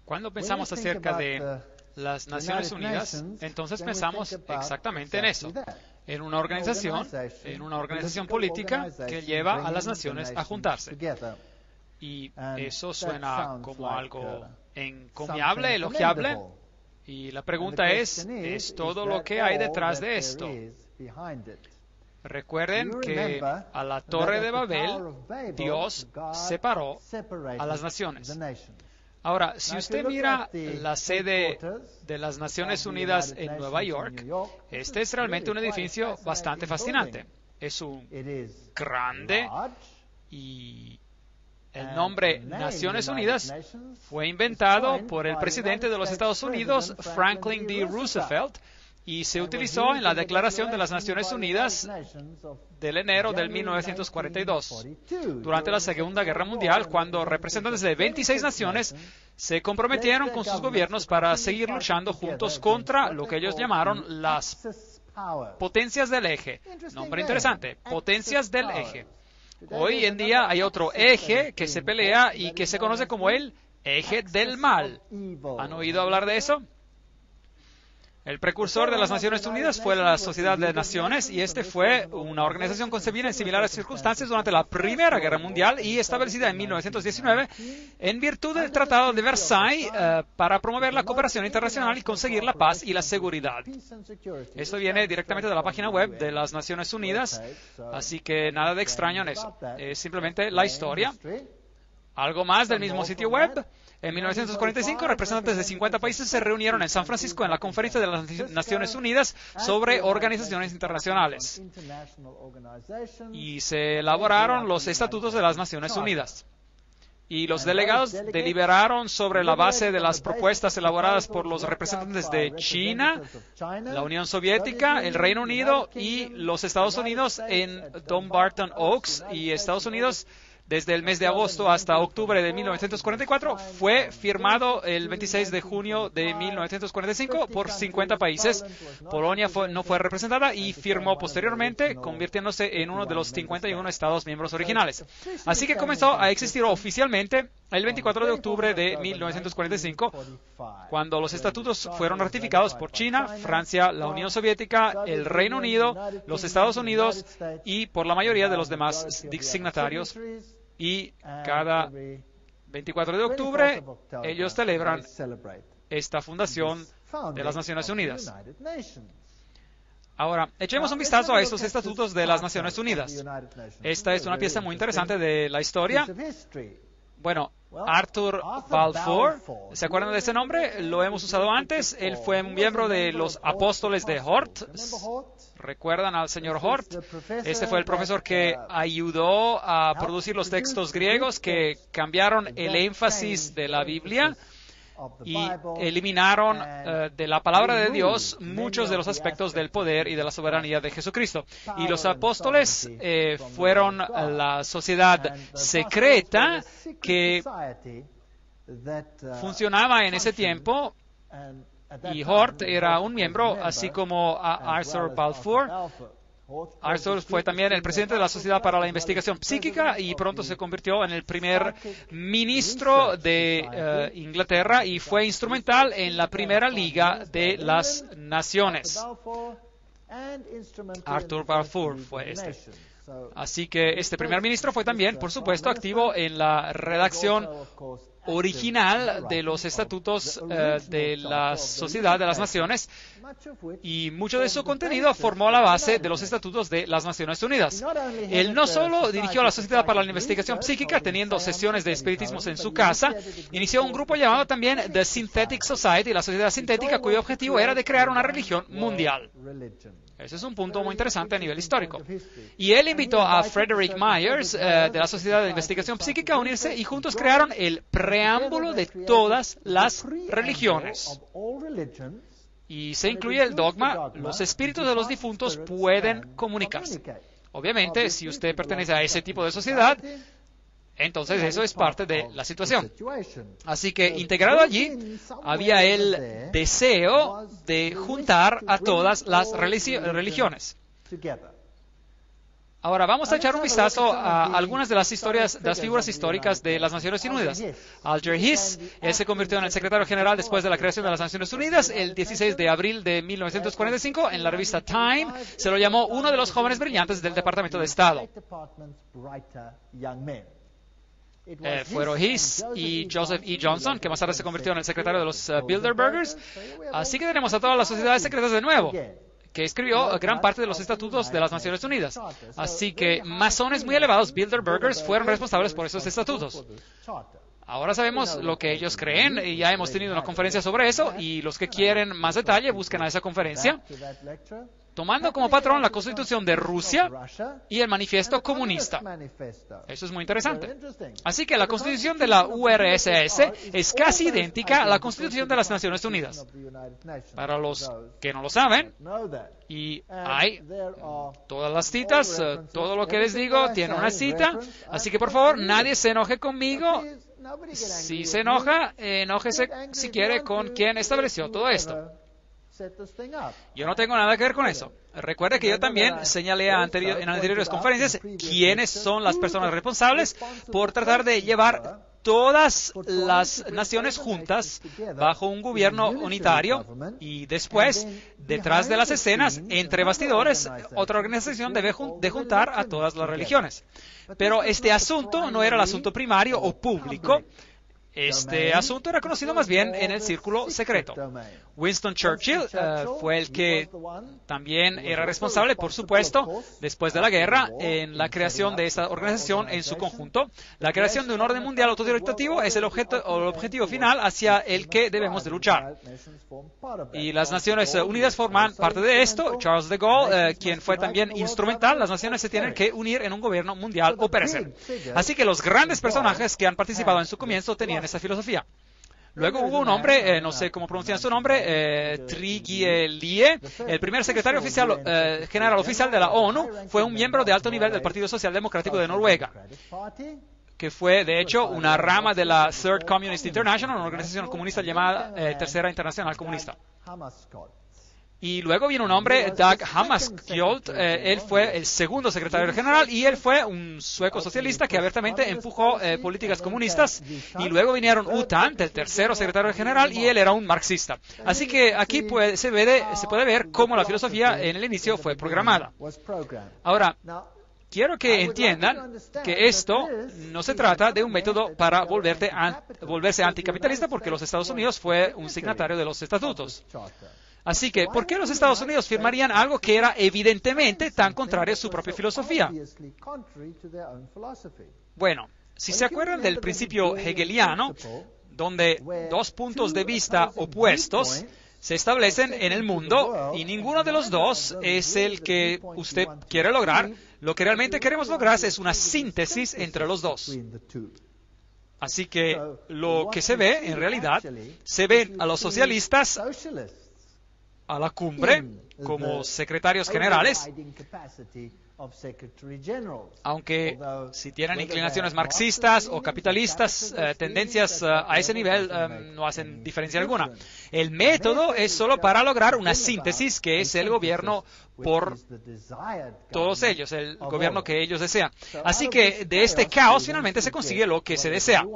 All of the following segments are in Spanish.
Cuando pensamos acerca de las Naciones Unidas, entonces pensamos exactamente en eso, en una organización política que lleva a las naciones a juntarse. Y eso suena como algo encomiable, elogiable. Y la pregunta ¿es todo lo que hay detrás de esto? Recuerden que a la Torre de Babel, Dios separó a las naciones. Ahora, si usted mira la sede de las Naciones Unidas en Nueva York, este es realmente un edificio bastante fascinante. Es un grande y el nombre Naciones Unidas fue inventado por el presidente de los Estados Unidos, Franklin D. Roosevelt, y se utilizó en la Declaración de las Naciones Unidas del enero del 1942, durante la Segunda Guerra Mundial, cuando representantes de 26 naciones se comprometieron con sus gobiernos para seguir luchando juntos contra lo que ellos llamaron las potencias del eje. Nombre interesante, potencias del eje. Hoy en día hay otro eje que se pelea y que se conoce como el eje del mal. ¿Han oído hablar de eso? El precursor de las Naciones Unidas fue la Sociedad de Naciones, y este fue una organización concebida en similares circunstancias durante la Primera Guerra Mundial y establecida en 1919 en virtud del Tratado de Versailles para promover la cooperación internacional y conseguir la paz y la seguridad. Esto viene directamente de la página web de las Naciones Unidas, así que nada de extraño en eso. Es simplemente la historia. Algo más del mismo sitio web. En 1945, representantes de 50 países se reunieron en San Francisco en la Conferencia de las Naciones Unidas sobre organizaciones internacionales y se elaboraron los estatutos de las Naciones Unidas. Y los delegados deliberaron sobre la base de las propuestas elaboradas por los representantes de China, la Unión Soviética, el Reino Unido y los Estados Unidos en Dumbarton Oaks, y Estados Unidos. Desde el mes de agosto hasta octubre de 1944, fue firmado el 26 de junio de 1945 por 50 países. Polonia no fue representada y firmó posteriormente, convirtiéndose en uno de los 51 Estados miembros originales. Así que comenzó a existir oficialmente el 24 de octubre de 1945, cuando los estatutos fueron ratificados por China, Francia, la Unión Soviética, el Reino Unido, los Estados Unidos y por la mayoría de los demás signatarios. Y cada 24 de octubre ellos celebran esta fundación de las Naciones Unidas. Ahora, echemos un vistazo a estos estatutos de las Naciones Unidas. Esta es una pieza muy interesante de la historia. Bueno, Arthur Balfour, ¿se acuerdan de ese nombre? Lo hemos usado antes. Él fue un miembro de los Apóstoles de Hort. ¿Recuerdan al señor Hort? Este fue el profesor que ayudó a producir los textos griegos que cambiaron el énfasis de la Biblia y eliminaron de la palabra de Dios muchos de los aspectos del poder y de la soberanía de Jesucristo. Y los apóstoles fueron la sociedad secreta que funcionaba en ese tiempo, y Hort era un miembro, así como Arthur Balfour. Arthur fue también el presidente de la Sociedad para la Investigación Psíquica y pronto se convirtió en el primer ministro de Inglaterra y fue instrumental en la primera Liga de las Naciones. Arthur Balfour fue este. Así que este primer ministro fue también, por supuesto, activo en la redacción original de los estatutos de la Sociedad de las Naciones, y mucho de su contenido formó la base de los estatutos de las Naciones Unidas. Él no solo dirigió la Sociedad para la Investigación Psíquica, teniendo sesiones de espiritismos en su casa, inició un grupo llamado también The Synthetic Society, la Sociedad Sintética, cuyo objetivo era de crear una religión mundial. Ese es un punto muy interesante a nivel histórico. Y él invitó a Frederick Myers de la Sociedad de Investigación Psíquica a unirse, y juntos crearon el preámbulo de todas las religiones. Y se incluye el dogma: los espíritus de los difuntos pueden comunicarse. Obviamente, si usted pertenece a ese tipo de sociedad, entonces eso es parte de la situación. Así que integrado allí había el deseo de juntar a todas las religiones. Ahora vamos a echar un vistazo a algunas de las figuras históricas de las Naciones Unidas. Alger Hiss, él se convirtió en el secretario general después de la creación de las Naciones Unidas el 16 de abril de 1945. En la revista Time se lo llamó uno de los jóvenes brillantes del Departamento de Estado. Fueron Hiss y Joseph E. Johnson, que más tarde se convirtió en el secretario de los Bilderbergers. Así que tenemos a todas las sociedades secretas de nuevo, que escribió gran parte de los estatutos de las Naciones Unidas. Así que masones muy elevados, Bilderbergers, fueron responsables por esos estatutos. Ahora sabemos lo que ellos creen y ya hemos tenido una conferencia sobre eso, y los que quieren más detalle busquen a esa conferencia, tomando como patrón la Constitución de Rusia y el Manifiesto Comunista. Eso es muy interesante. Así que la Constitución de la URSS es casi idéntica a la Constitución de las Naciones Unidas. Para los que no lo saben, y hay todas las citas, todo lo que les digo tiene una cita, así que por favor nadie se enoje conmigo. Si se enoja, enójese si quiere con quien estableció todo esto. Yo no tengo nada que ver con eso. Recuerde que yo también señalé en anteriores conferencias quiénes son las personas responsables por tratar de llevar todas las naciones juntas bajo un gobierno unitario, y después, detrás de las escenas, entre bastidores, otra organización debe juntar a todas las religiones. Pero este asunto no era el asunto primario o público. Este asunto era conocido más bien en el círculo secreto. Winston Churchill fue el que también era responsable, por supuesto, después de la guerra, en la creación de esta organización en su conjunto. La creación de un orden mundial autoritativo es el objetivo final hacia el que debemos de luchar. Y las Naciones Unidas forman parte de esto. Charles de Gaulle, quien fue también instrumental, las naciones se tienen que unir en un gobierno mundial o perecer. Así que los grandes personajes que han participado en su comienzo tenían esa filosofía. Luego hubo un hombre, no sé cómo pronunciar su nombre, Trygve, el primer secretario general oficial de la ONU, fue un miembro de alto nivel del Partido Socialdemocrático de Noruega, que fue, de hecho, una rama de la Third Communist International, una organización comunista llamada Tercera Internacional Comunista. Y luego vino un hombre, Dag Hammarskjöld, él fue el segundo secretario general, y él fue un sueco socialista que abiertamente empujó políticas comunistas. Y luego vinieron U Thant, el tercero secretario general, y él era un marxista. Así que aquí se puede ver cómo la filosofía en el inicio fue programada. Ahora, quiero que entiendan que esto no se trata de un método para volverse anticapitalista, porque los Estados Unidos fue un signatario de los estatutos. Así que, ¿por qué los Estados Unidos firmarían algo que era evidentemente tan contrario a su propia filosofía? Bueno, si se acuerdan del principio hegeliano, donde dos puntos de vista opuestos se establecen en el mundo y ninguno de los dos es el que usted quiere lograr, lo que realmente queremos lograr es una síntesis entre los dos. Así que lo que se ve, en realidad, se ven a los socialistas a la cumbre como secretarios generales, aunque si tienen inclinaciones marxistas o capitalistas, tendencias a ese nivel no hacen diferencia alguna. El método es solo para lograr una síntesis, que es el gobierno por todos ellos, el gobierno que ellos desean. Así que de este caos finalmente se consigue lo que se desea.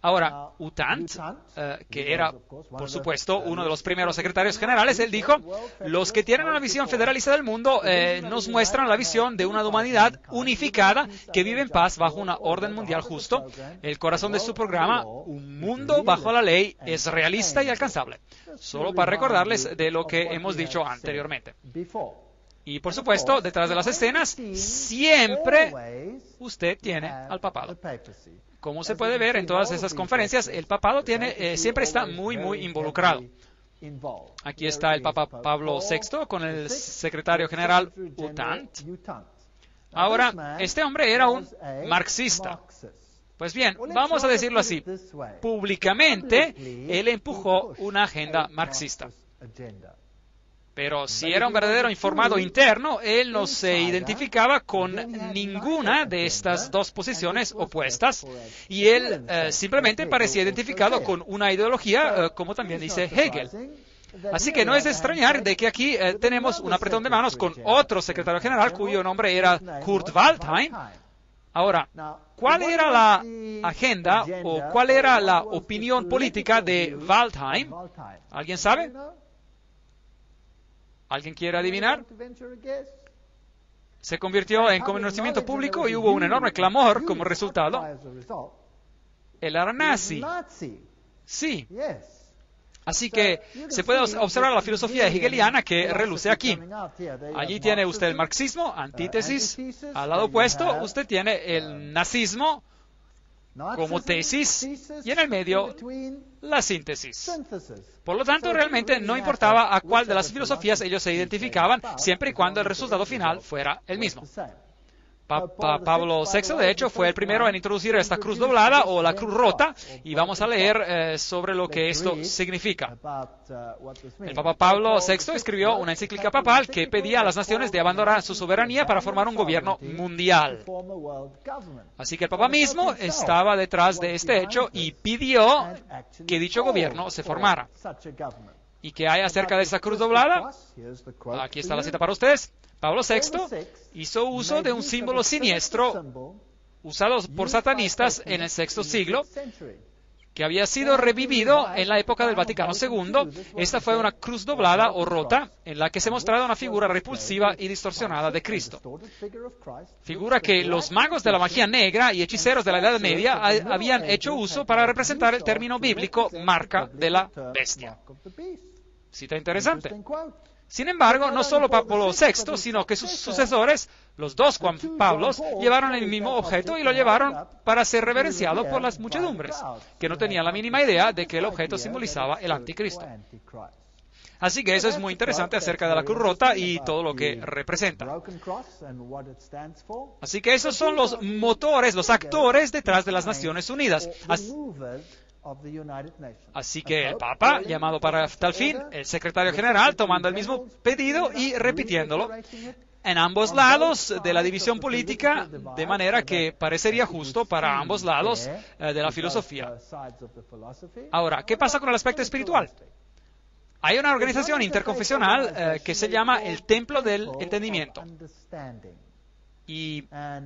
Ahora, U Thant, que era, por supuesto, uno de los primeros secretarios generales, él dijo: los que tienen una visión federalista del mundo nos muestran la visión de una humanidad unificada que vive en paz bajo una orden mundial justo. El corazón de su programa, un mundo bajo la ley, es realista y alcanzable. Solo para recordarles de lo que hemos dicho anteriormente. Y, por supuesto, detrás de las escenas, siempre usted tiene al papado. Como se puede ver en todas esas conferencias, el papado siempre está muy involucrado. Aquí está el Papa Pablo VI con el secretario general U Thant. Ahora, este hombre era un marxista. Pues bien, vamos a decirlo así. Públicamente, él empujó una agenda marxista. Pero si era un verdadero informado interno, él no se identificaba con ninguna de estas dos posiciones opuestas, y él simplemente parecía identificado con una ideología, como también dice Hegel. Así que no es de extrañar de que aquí tenemos un apretón de manos con otro secretario general cuyo nombre era Kurt Waldheim. Ahora, ¿cuál era la agenda o cuál era la opinión política de Waldheim? ¿Alguien sabe? ¿Alguien quiere adivinar? Se convirtió en conocimiento público y hubo un enorme clamor como resultado. Él era nazi. Sí. Así que se puede observar la filosofía hegeliana que reluce aquí. Allí tiene usted el marxismo, antítesis. Al lado opuesto, usted tiene el nazismo como tesis y en el medio la síntesis. Por lo tanto, realmente no importaba a cuál de las filosofías ellos se identificaban, siempre y cuando el resultado final fuera el mismo. Pablo VI, de hecho, fue el primero en introducir esta cruz doblada o la cruz rota, y vamos a leer sobre lo que esto significa. El Papa Pablo VI escribió una encíclica papal que pedía a las naciones de abandonar su soberanía para formar un gobierno mundial. Así que el Papa mismo estaba detrás de este hecho y pidió que dicho gobierno se formara. ¿Y qué hay acerca de esa cruz doblada? Aquí está la cita para ustedes. Pablo VI hizo uso de un símbolo siniestro usado por satanistas en el VI siglo, que había sido revivido en la época del Vaticano II. Esta fue una cruz doblada o rota en la que se mostraba una figura repulsiva y distorsionada de Cristo. Figura que los magos de la magia negra y hechiceros de la Edad Media habían hecho uso para representar el término bíblico marca de la bestia. Cita interesante. Sin embargo, no solo Pablo VI, sino que sus sucesores, los dos Juan Pablos, llevaron el mismo objeto y lo llevaron para ser reverenciado por las muchedumbres, que no tenían la mínima idea de que el objeto simbolizaba el anticristo. Así que eso es muy interesante acerca de la cruz rota y todo lo que representa. Así que esos son los motores, los actores detrás de las Naciones Unidas. Así que el Papa, llamado para tal fin, el secretario general, tomando el mismo pedido y repitiéndolo en ambos lados de la división política, de manera que parecería justo para ambos lados de la filosofía. Ahora, ¿qué pasa con el aspecto espiritual? Hay una organización interconfesional que se llama el Templo del Entendimiento y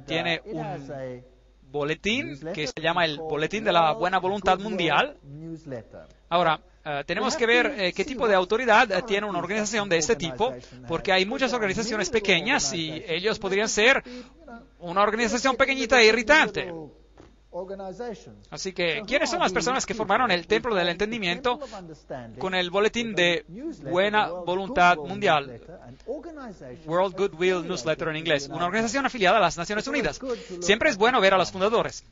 tiene un boletín que se llama el Boletín de la Buena Voluntad Mundial. Ahora, tenemos que ver qué tipo de autoridad tiene una organización de este tipo, porque hay muchas organizaciones pequeñas y ellos podrían ser una organización pequeñita e irritante. Así que, ¿quiénes son las personas que formaron el Templo del Entendimiento con el Boletín de Buena Voluntad Mundial? World Goodwill Newsletter en inglés. Una organización afiliada a las Naciones Unidas. Siempre es bueno ver a los fundadores.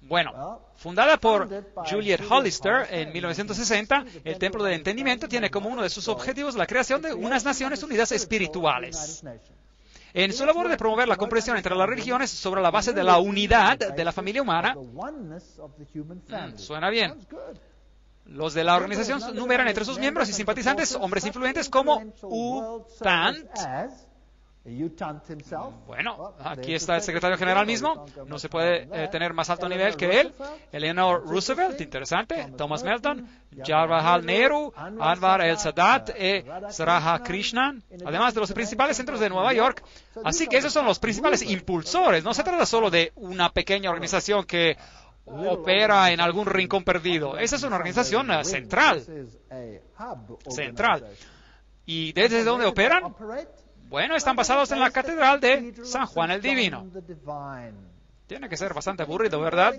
Bueno, fundada por Juliet Hollister en 1960, el Templo del Entendimiento tiene como uno de sus objetivos la creación de unas Naciones Unidas espirituales. En su labor de promover la comprensión entre las religiones sobre la base de la unidad de la familia humana, suena bien. Los de la organización numeran entre sus miembros y simpatizantes hombres influyentes como U Thant. Bueno, aquí está el secretario general mismo, no se puede tener más alto nivel que él. Eleanor Roosevelt, interesante. Thomas Melton, Jawaharlal Nehru, Anwar el-Sadat y Radhakrishnan, además de los principales centros de Nueva York. Así que esos son los principales impulsores. No se trata solo de una pequeña organización que opera en algún rincón perdido. Esa es una organización central. ¿Y desde dónde operan? Bueno, están basados en la Catedral de San Juan el Divino. Tiene que ser bastante aburrido, ¿verdad?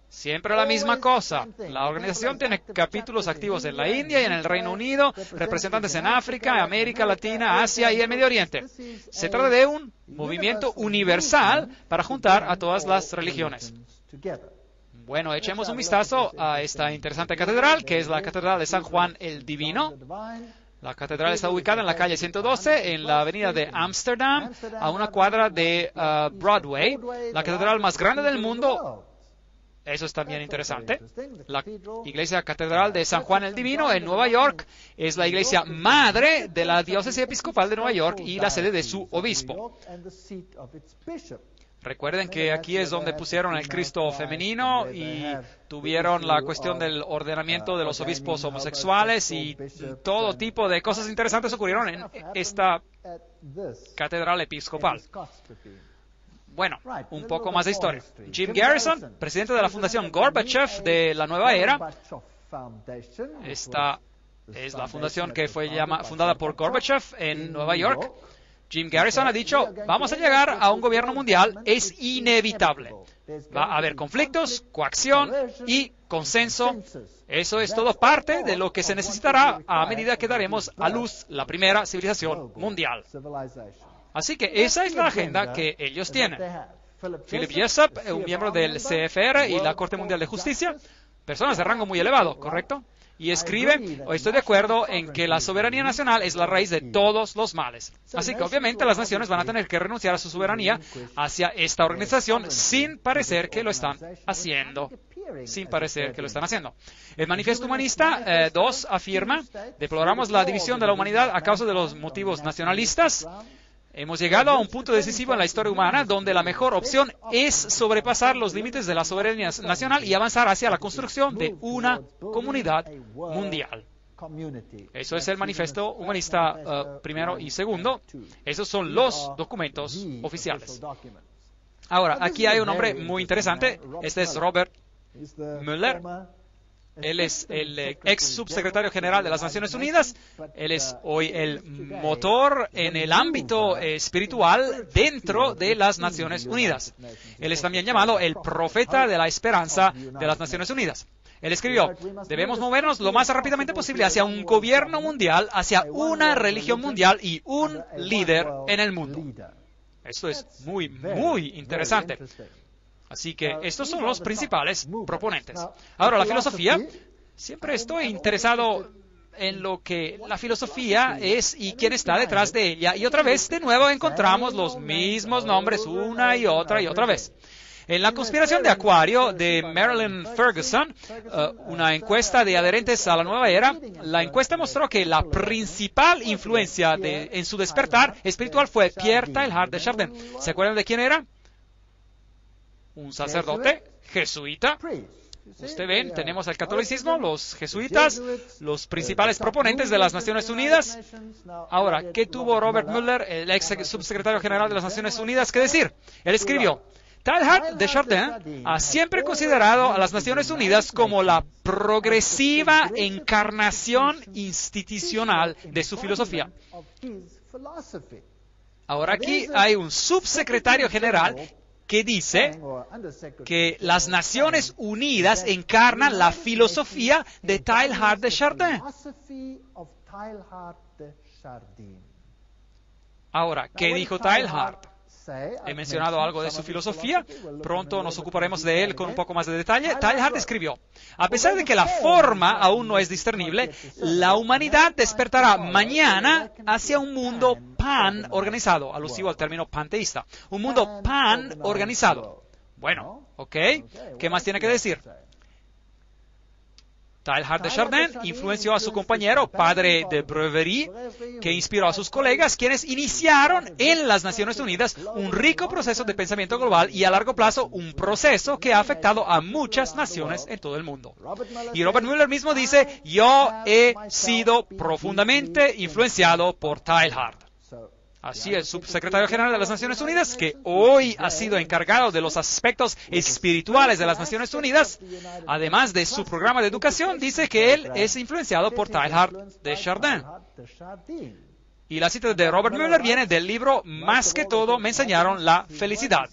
Siempre la misma cosa. La organización tiene capítulos activos en la India y en el Reino Unido, representantes en África, América Latina, Asia y el Medio Oriente. Se trata de un movimiento universal para juntar a todas las religiones. Bueno, echemos un vistazo a esta interesante catedral, que es la Catedral de San Juan el Divino. La catedral está ubicada en la calle 112, en la avenida de Ámsterdam, a una cuadra de Broadway. La catedral más grande del mundo. Eso es también interesante. La iglesia catedral de San Juan el Divino en Nueva York es la iglesia madre de la diócesis episcopal de Nueva York y la sede de su obispo. Recuerden que aquí es donde pusieron el Cristo femenino y tuvieron la cuestión del ordenamiento de los obispos homosexuales y todo tipo de cosas interesantes ocurrieron en esta catedral episcopal. Bueno, un poco más de historia. Jim Garrison, presidente de la Fundación Gorbachev de la Nueva Era. Esta es la fundación que fue fundada por Gorbachev en Nueva York. Jim Garrison ha dicho, vamos a llegar a un gobierno mundial, es inevitable. Va a haber conflictos, coacción y consenso. Eso es todo parte de lo que se necesitará a medida que daremos a luz la primera civilización mundial. Así que esa es la agenda que ellos tienen. Philip Jessup, un miembro del CFR y la Corte Mundial de Justicia, personas de rango muy elevado, ¿correcto? Y escribe, o estoy de acuerdo en que la soberanía nacional es la raíz de todos los males. Así que obviamente las naciones van a tener que renunciar a su soberanía hacia esta organización sin parecer que lo están haciendo. Sin parecer que lo están haciendo. El Manifiesto Humanista 2 afirma, deploramos la división de la humanidad a causa de los motivos nacionalistas. Hemos llegado a un punto decisivo en la historia humana donde la mejor opción es sobrepasar los límites de la soberanía nacional y avanzar hacia la construcción de una comunidad mundial. Eso es el Manifiesto Humanista primero y segundo. Esos son los documentos oficiales. Ahora, aquí hay un hombre muy interesante. Este es Robert Mueller. Él es el ex subsecretario general de las Naciones Unidas. Él es hoy el motor en el ámbito espiritual dentro de las Naciones Unidas. Él es también llamado el profeta de la esperanza de las Naciones Unidas. Él escribió, debemos movernos lo más rápidamente posible hacia un gobierno mundial, hacia una religión mundial y un líder en el mundo. Esto es muy, muy interesante. Así que estos son los principales proponentes. Ahora, la filosofía, siempre estoy interesado en lo que la filosofía es y quién está detrás de ella. Y otra vez, de nuevo, encontramos los mismos nombres una y otra vez. En la conspiración de Acuario de Marilyn Ferguson, una encuesta de adherentes a la nueva era, la encuesta mostró que la principal influencia en su despertar espiritual fue Pierre Teilhard de Chardin. ¿Se acuerdan de quién era? Un sacerdote jesuita. Usted ven, tenemos el catolicismo, los jesuitas, los principales proponentes de las Naciones Unidas. Ahora, ¿qué tuvo Robert Mueller, el ex subsecretario general de las Naciones Unidas, que decir? Él escribió, Teilhard de Chardin ha siempre considerado a las Naciones Unidas como la progresiva encarnación institucional de su filosofía. Ahora aquí hay un subsecretario general que dice que las Naciones Unidas encarnan la filosofía de Teilhard de Chardin. Ahora, ¿qué dijo Teilhard? He mencionado algo de su filosofía, pronto nos ocuparemos de él con un poco más de detalle. Teilhard escribió, a pesar de que la forma aún no es discernible, la humanidad despertará mañana hacia un mundo pan-organizado, alusivo al término panteísta. Un mundo pan-organizado. Bueno, ¿ok? ¿Qué más tiene que decir? Teilhard de Chardin influenció a su compañero, padre de Breverie, que inspiró a sus colegas, quienes iniciaron en las Naciones Unidas un rico proceso de pensamiento global y a largo plazo un proceso que ha afectado a muchas naciones en todo el mundo. Y Robert Mueller mismo dice, yo he sido profundamente influenciado por Teilhard. Así el subsecretario general de las Naciones Unidas, que hoy ha sido encargado de los aspectos espirituales de las Naciones Unidas, además de su programa de educación, dice que él es influenciado por Teilhard de Chardin. Y la cita de Robert Mueller viene del libro Más que todo me enseñaron la felicidad.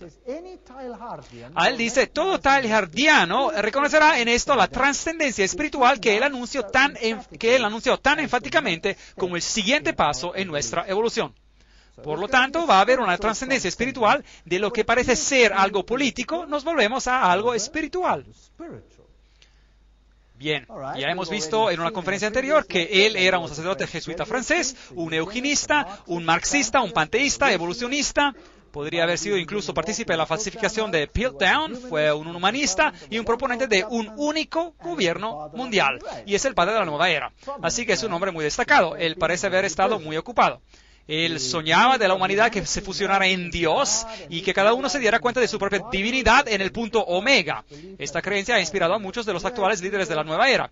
A él dice, todo teilhardiano reconocerá en esto la trascendencia espiritual que él anunció tan enfáticamente como el siguiente paso en nuestra evolución. Por lo tanto, va a haber una trascendencia espiritual de lo que parece ser algo político, nos volvemos a algo espiritual. Bien, ya hemos visto en una conferencia anterior que él era un sacerdote jesuita francés, un eugenista, un marxista, un panteísta, evolucionista. Podría haber sido incluso partícipe de la falsificación de Piltdown, fue un humanista y un proponente de un único gobierno mundial. Y es el padre de la nueva era. Así que es un hombre muy destacado. Él parece haber estado muy ocupado. Él soñaba de la humanidad que se fusionara en Dios y que cada uno se diera cuenta de su propia divinidad en el punto omega. Esta creencia ha inspirado a muchos de los actuales líderes de la nueva era.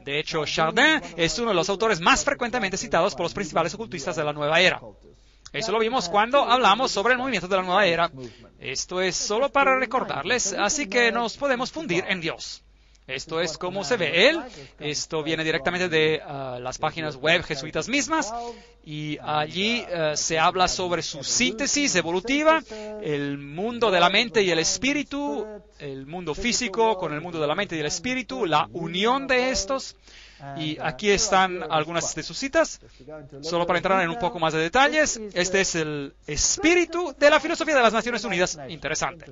De hecho, Chardin es uno de los autores más frecuentemente citados por los principales ocultistas de la nueva era. Eso lo vimos cuando hablamos sobre el movimiento de la nueva era. Esto es solo para recordarles, así que nos podemos fundir en Dios. Esto es cómo se ve Él. Esto viene directamente de las páginas web jesuitas mismas. Y allí se habla sobre su síntesis evolutiva, el mundo de la mente y el espíritu, el mundo físico con el mundo de la mente y el espíritu, la unión de estos. Y aquí están algunas de sus citas, solo para entrar en un poco más de detalles. Este es el espíritu de la filosofía de las Naciones Unidas. Interesante.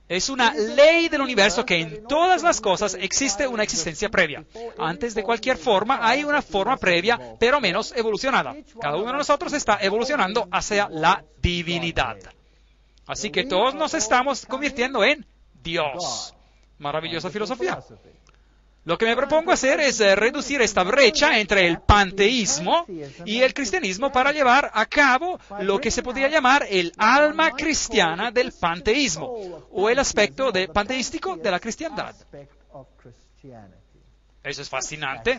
Es una ley del universo que en todas las cosas existe una existencia previa. Antes de cualquier forma hay una forma previa, pero menos evolucionada. Cada uno de nosotros está evolucionando hacia la divinidad. Así que todos nos estamos convirtiendo en Dios. Maravillosa filosofía. Lo que me propongo hacer es reducir esta brecha entre el panteísmo y el cristianismo para llevar a cabo lo que se podría llamar el alma cristiana del panteísmo, o el aspecto panteístico de la cristiandad. Eso es fascinante.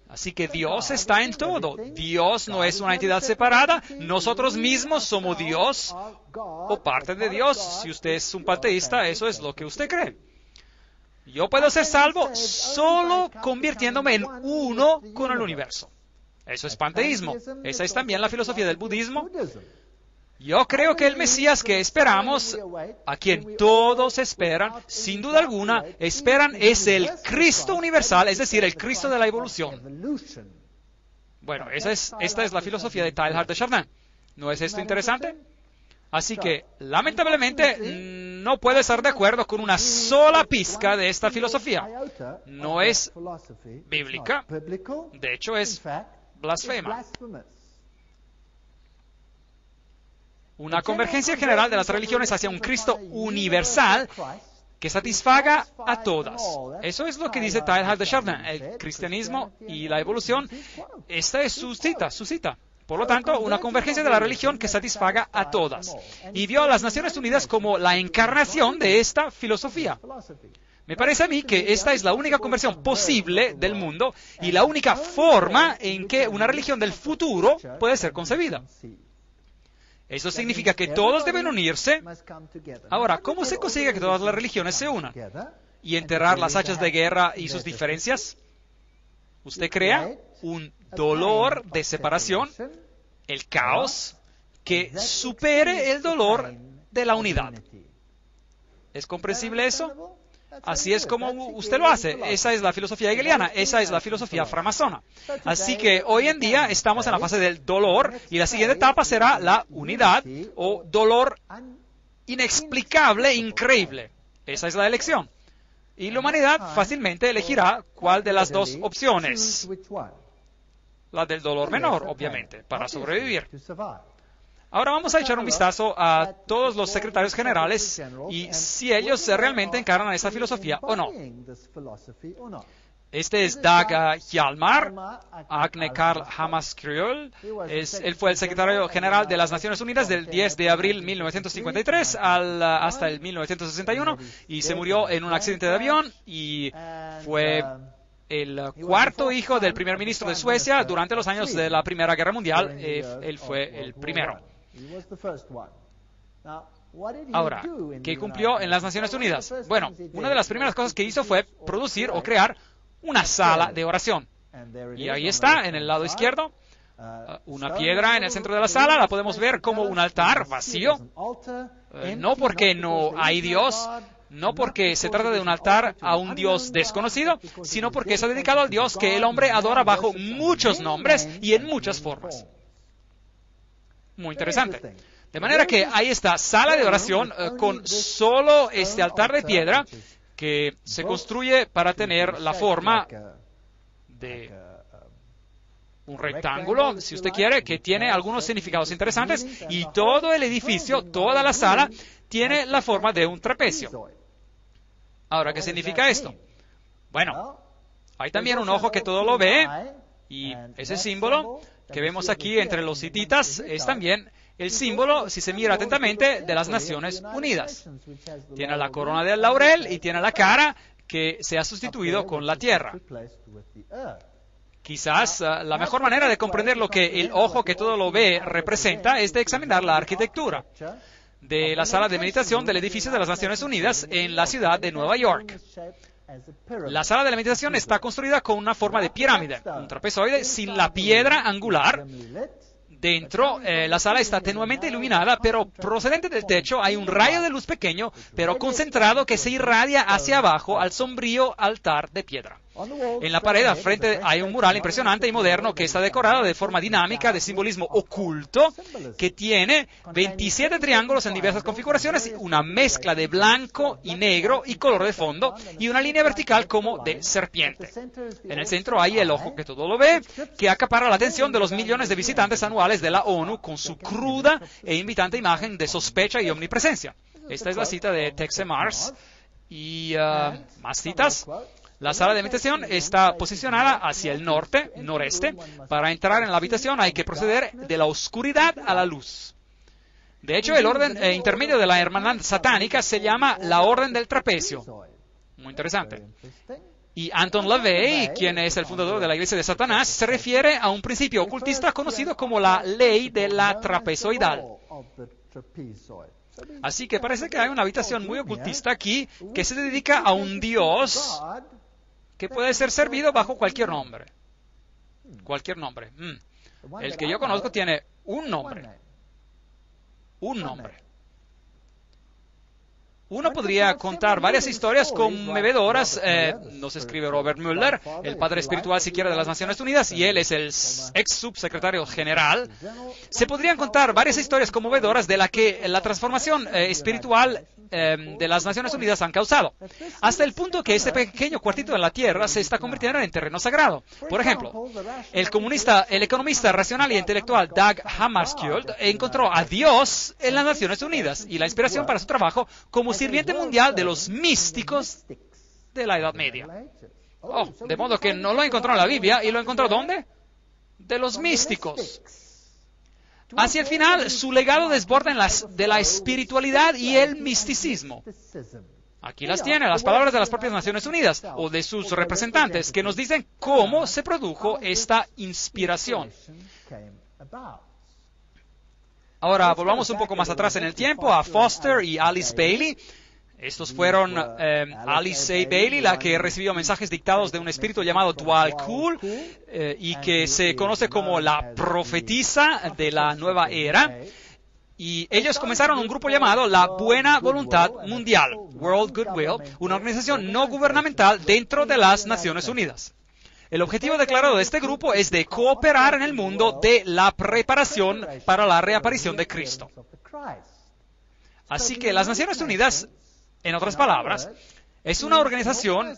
Así que Dios está en todo. Dios no es una entidad separada. Nosotros mismos somos Dios o parte de Dios. Si usted es un panteísta, eso es lo que usted cree. Yo puedo ser salvo solo convirtiéndome en uno con el universo. Eso es panteísmo. Esa es también la filosofía del budismo. Yo creo que el Mesías que esperamos, a quien todos esperan, sin duda alguna, esperan, es el Cristo universal, es decir, el Cristo de la evolución. Bueno, esta es la filosofía de Teilhard de Chardin. ¿No es esto interesante? Así que, lamentablemente, no puedo estar de acuerdo con una sola pizca de esta filosofía. No es bíblica. De hecho, es blasfema. Una convergencia general de las religiones hacia un Cristo universal que satisfaga a todas. Eso es lo que dice Teilhard de Chardin. El cristianismo y la evolución, esta es su cita. Por lo tanto, una convergencia de la religión que satisfaga a todas. Y vio a las Naciones Unidas como la encarnación de esta filosofía. Me parece a mí que esta es la única conversión posible del mundo y la única forma en que una religión del futuro puede ser concebida. Eso significa que todos deben unirse. Ahora, ¿cómo se consigue que todas las religiones se unan? ¿Y enterrar las hachas de guerra y sus diferencias? Usted crea un dolor de separación, el caos, que supere el dolor de la unidad. ¿Es comprensible eso? Así es como usted lo hace. Esa es la filosofía hegeliana, esa es la filosofía framasona. Así que hoy en día estamos en la fase del dolor y la siguiente etapa será la unidad o dolor inexplicable, increíble. Esa es la elección. Y la humanidad fácilmente elegirá cuál de las dos opciones. La del dolor menor, obviamente, para sobrevivir. Ahora vamos a echar un vistazo a todos los secretarios generales y si ellos realmente encarnan esa filosofía o no. Este es Dag Hjalmar, Agne Carl Hammarskjöld. Él fue el secretario general de las Naciones Unidas del 10 de abril de 1953 hasta el 1961 y se murió en un accidente de avión y fue el cuarto hijo del primer ministro de Suecia durante los años de la Primera Guerra Mundial. Él fue el primero. Ahora, ¿qué cumplió en las Naciones Unidas? Bueno, una de las primeras cosas que hizo fue producir o crear una sala de oración. Y ahí está, en el lado izquierdo, una piedra en el centro de la sala. La podemos ver como un altar vacío. No porque no hay Dios, no porque se trata de un altar a un Dios desconocido, sino porque está dedicado al Dios que el hombre adora bajo muchos nombres y en muchas formas. Muy interesante. De manera que hay esta sala de oración con solo este altar de piedra que se construye para tener la forma de un rectángulo, si usted quiere, que tiene algunos significados interesantes, y todo el edificio, toda la sala, tiene la forma de un trapecio. Ahora, ¿qué significa esto? Bueno, hay también un ojo que todo lo ve, Y ese símbolo que vemos aquí entre los hititas es también el símbolo, si se mira atentamente, de las Naciones Unidas. Tiene la corona del laurel y tiene la cara que se ha sustituido con la tierra. Quizás la mejor manera de comprender lo que el ojo que todo lo ve representa es de examinar la arquitectura de la sala de meditación del edificio de las Naciones Unidas en la ciudad de Nueva York. La sala de la meditación está construida con una forma de pirámide, un trapezoide sin la piedra angular. Dentro, la sala está tenuemente iluminada, pero procedente del techo hay un rayo de luz pequeño, pero concentrado, que se irradia hacia abajo al sombrío altar de piedra. En la pared al frente hay un mural impresionante y moderno que está decorado de forma dinámica de simbolismo oculto, que tiene 27 triángulos en diversas configuraciones, una mezcla de blanco y negro y color de fondo, y una línea vertical como de serpiente. En el centro hay el ojo que todo lo ve, que acapara la atención de los millones de visitantes anuales de la ONU con su cruda e invitante imagen de sospecha y omnipresencia. Esta es la cita de Texe Marrs. Y más citas. La sala de meditación está posicionada hacia el noreste. Para entrar en la habitación hay que proceder de la oscuridad a la luz. De hecho, el orden intermedio de la hermandad satánica se llama la Orden del Trapecio. Muy interesante. Y Anton LaVey, quien es el fundador de la Iglesia de Satanás, se refiere a un principio ocultista conocido como la ley de la trapezoidal. Así que parece que hay una habitación muy ocultista aquí que se dedica a un Dios que puede ser servido bajo cualquier nombre. Cualquier nombre. El que yo conozco tiene un nombre. Un nombre. Uno podría contar varias historias conmovedoras, nos escribe Robert Mueller, el padre espiritual siquiera de las Naciones Unidas, y él es el ex subsecretario general. Se podrían contar varias historias conmovedoras de la que la transformación espiritual de las Naciones Unidas han causado, hasta el punto que este pequeño cuartito de la Tierra se está convirtiendo en terreno sagrado. Por ejemplo, el economista racional y intelectual Dag Hammarskjöld encontró a Dios en las Naciones Unidas y la inspiración para su trabajo como sirviente mundial de los místicos de la Edad Media. De modo que no lo encontró en la Biblia, ¿y lo encontró dónde? De los místicos. Hacia el final, su legado desborda de la espiritualidad y el misticismo. Aquí las tiene, las palabras de las propias Naciones Unidas, o de sus representantes, que nos dicen cómo se produjo esta inspiración. Ahora, volvamos un poco más atrás en el tiempo, a Foster y Alice Bailey. Estos fueron Alice A. Bailey, la que recibió mensajes dictados de un espíritu llamado Dwal Kul, y que se conoce como la profetisa de la nueva era. Y ellos comenzaron un grupo llamado la Buena Voluntad Mundial, World Goodwill, una organización no gubernamental dentro de las Naciones Unidas. El objetivo declarado de este grupo es de cooperar en el mundo de la preparación para la reaparición de Cristo. Así que las Naciones Unidas, en otras palabras, es una organización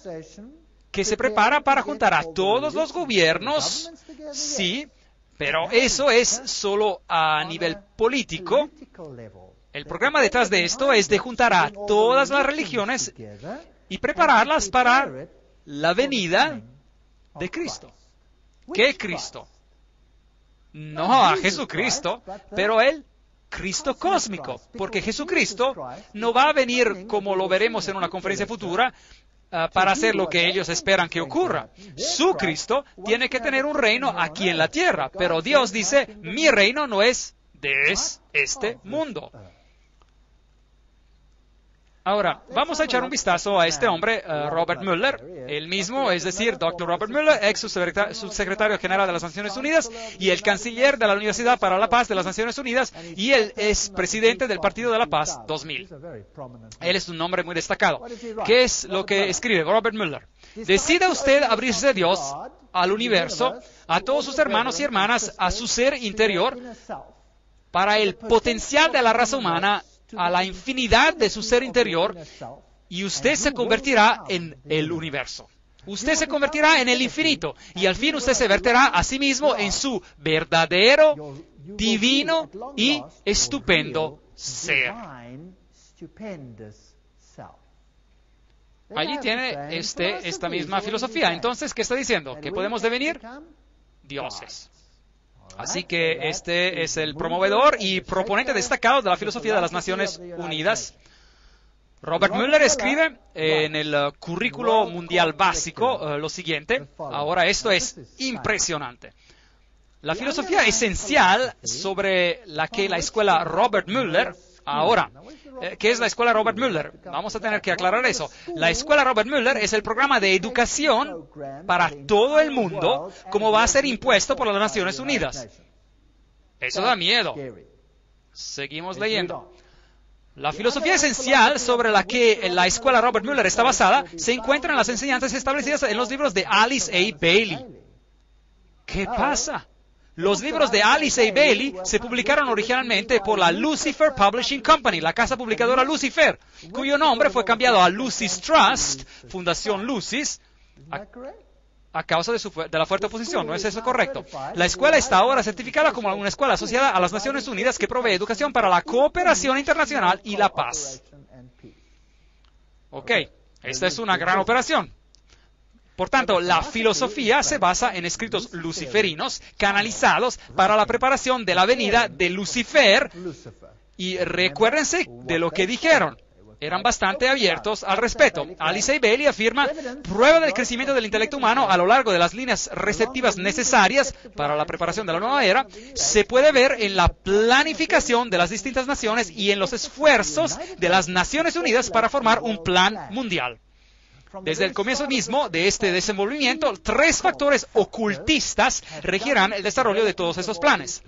que se prepara para juntar a todos los gobiernos, sí, pero eso es solo a nivel político. El programa detrás de esto es de juntar a todas las religiones y prepararlas para la venida de Cristo. ¿Qué Cristo? No a Jesucristo, pero el Cristo cósmico, porque Jesucristo no va a venir, como lo veremos en una conferencia futura, para hacer lo que ellos esperan que ocurra. Su Cristo tiene que tener un reino aquí en la tierra, pero Dios dice, mi reino no es de este mundo. Ahora, vamos a echar un vistazo a este hombre, Robert Mueller, el mismo, es decir, Dr. Robert Mueller, ex subsecretario general de las Naciones Unidas y el canciller de la Universidad para la Paz de las Naciones Unidas, y él es presidente del Partido de la Paz 2000. Él es un nombre muy destacado. ¿Qué es lo que escribe Robert Mueller? Decida usted abrirse a Dios, al universo, a todos sus hermanos y hermanas, a su ser interior, para el potencial de la raza humana, a la infinidad de su ser interior, y usted se convertirá en el universo. Usted se convertirá en el infinito, y al fin usted se verterá a sí mismo en su verdadero, divino y estupendo ser. Allí tiene esta misma filosofía. Entonces, ¿qué está diciendo? ¿Que podemos devenir? dioses. Así que este es el promovedor y proponente destacado de la filosofía de las Naciones Unidas. Robert Mueller escribe en el currículo mundial básico lo siguiente. Ahora, esto es impresionante. La filosofía esencial sobre la que la escuela Robert Mueller... Ahora, ¿qué es la escuela Robert Mueller? Vamos a tener que aclarar eso. La escuela Robert Mueller es el programa de educación para todo el mundo, como va a ser impuesto por las Naciones Unidas. Eso da miedo. Seguimos leyendo. La filosofía esencial sobre la que la escuela Robert Mueller está basada se encuentra en las enseñanzas establecidas en los libros de Alice A. Bailey. ¿Qué pasa? Los libros de Alice A. Bailey se publicaron originalmente por la Lucifer Publishing Company, la casa publicadora Lucifer, cuyo nombre fue cambiado a Lucis Trust, Fundación Lucis, a causa de la fuerte oposición. ¿No es eso correcto? La escuela está ahora certificada como una escuela asociada a las Naciones Unidas que provee educación para la cooperación internacional y la paz. Ok, esta es una gran operación. Por tanto, la filosofía se basa en escritos luciferinos canalizados para la preparación de la venida de Lucifer. Y recuérdense de lo que dijeron. Eran bastante abiertos al respecto. Alice A. Bailey afirma, prueba del crecimiento del intelecto humano a lo largo de las líneas receptivas necesarias para la preparación de la nueva era, se puede ver en la planificación de las distintas naciones y en los esfuerzos de las Naciones Unidas para formar un plan mundial. Desde el comienzo mismo de este desenvolvimiento, 3 factores ocultistas regirán el desarrollo de todos esos planes.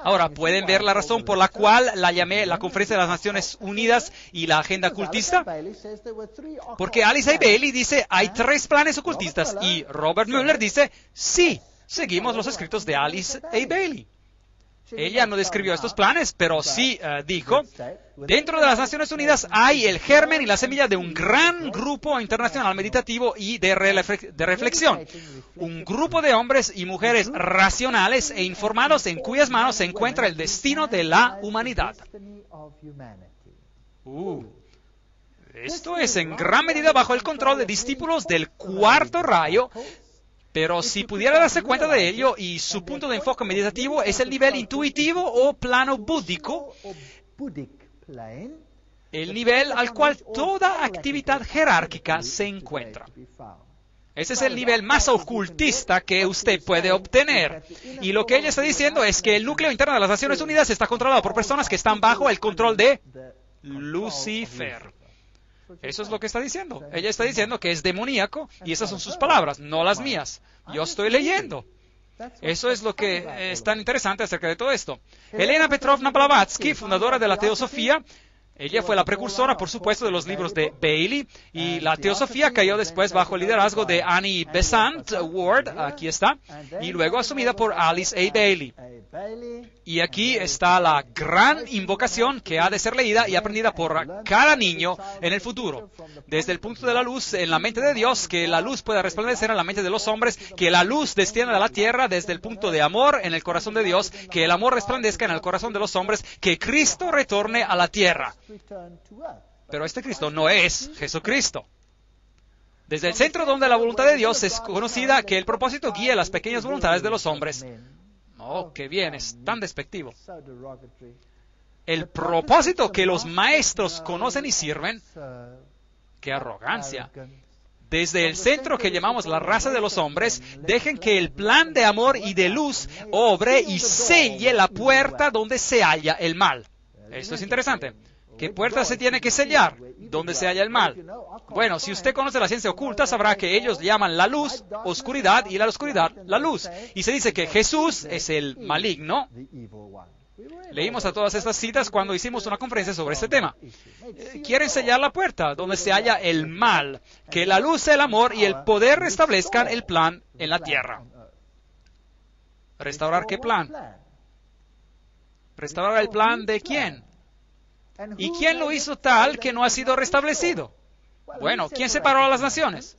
Ahora, ¿pueden ver la razón por la cual la llamé la Conferencia de las Naciones Unidas y la Agenda Ocultista? Porque Alice A. Bailey dice, hay 3 planes ocultistas, y Robert Mueller dice, sí, seguimos los escritos de Alice A. Bailey. Ella no describió estos planes, pero sí dijo, dentro de las Naciones Unidas hay el germen y la semilla de un gran grupo internacional meditativo y de reflexión. Un grupo de hombres y mujeres racionales e informados en cuyas manos se encuentra el destino de la humanidad. Esto es en gran medida bajo el control de discípulos del cuarto rayo. Pero si pudiera darse cuenta de ello, y su punto de enfoque meditativo es el nivel intuitivo o plano búdico, el nivel al cual toda actividad jerárquica se encuentra. Ese es el nivel más ocultista que usted puede obtener. Y lo que ella está diciendo es que el núcleo interno de las Naciones Unidas está controlado por personas que están bajo el control de Lucifer. Eso es lo que está diciendo. Ella está diciendo que es demoníaco y esas son sus palabras, no las mías. Yo estoy leyendo. Eso es lo que es tan interesante acerca de todo esto. Elena Petrovna Blavatsky, fundadora de la Teosofía, ella fue la precursora, por supuesto, de los libros de Bailey, y la Teosofía cayó después bajo el liderazgo de Annie Besant Ward, aquí está, y luego asumida por Alice A. Bailey. Y aquí está la gran invocación que ha de ser leída y aprendida por cada niño en el futuro. Desde el punto de la luz en la mente de Dios, que la luz pueda resplandecer en la mente de los hombres, que la luz descienda a la tierra desde el punto de amor en el corazón de Dios, que el amor resplandezca en el corazón de los hombres, que Cristo retorne a la tierra. Pero este Cristo no es Jesucristo. Desde el centro donde la voluntad de Dios es conocida, que el propósito guíe las pequeñas voluntades de los hombres. Oh, qué bien, es tan despectivo. El propósito que los maestros conocen y sirven. ¡Qué arrogancia! Desde el centro que llamamos la raza de los hombres, dejen que el plan de amor y de luz obre y selle la puerta donde se halla el mal. Esto es interesante. ¿Qué puerta se tiene que sellar? ¿Dónde se halla el mal? Bueno, si usted conoce la ciencia oculta, sabrá que ellos llaman la luz oscuridad y la oscuridad la luz. Y se dice que Jesús es el maligno. Leímos a todas estas citas cuando hicimos una conferencia sobre este tema. Quieren sellar la puerta donde se halla el mal, que la luz, el amor y el poder restablezcan el plan en la tierra. ¿Restaurar qué plan? ¿Restaurar el plan de quién? ¿Y quién lo hizo tal que no ha sido restablecido? Bueno, ¿quién separó a las naciones?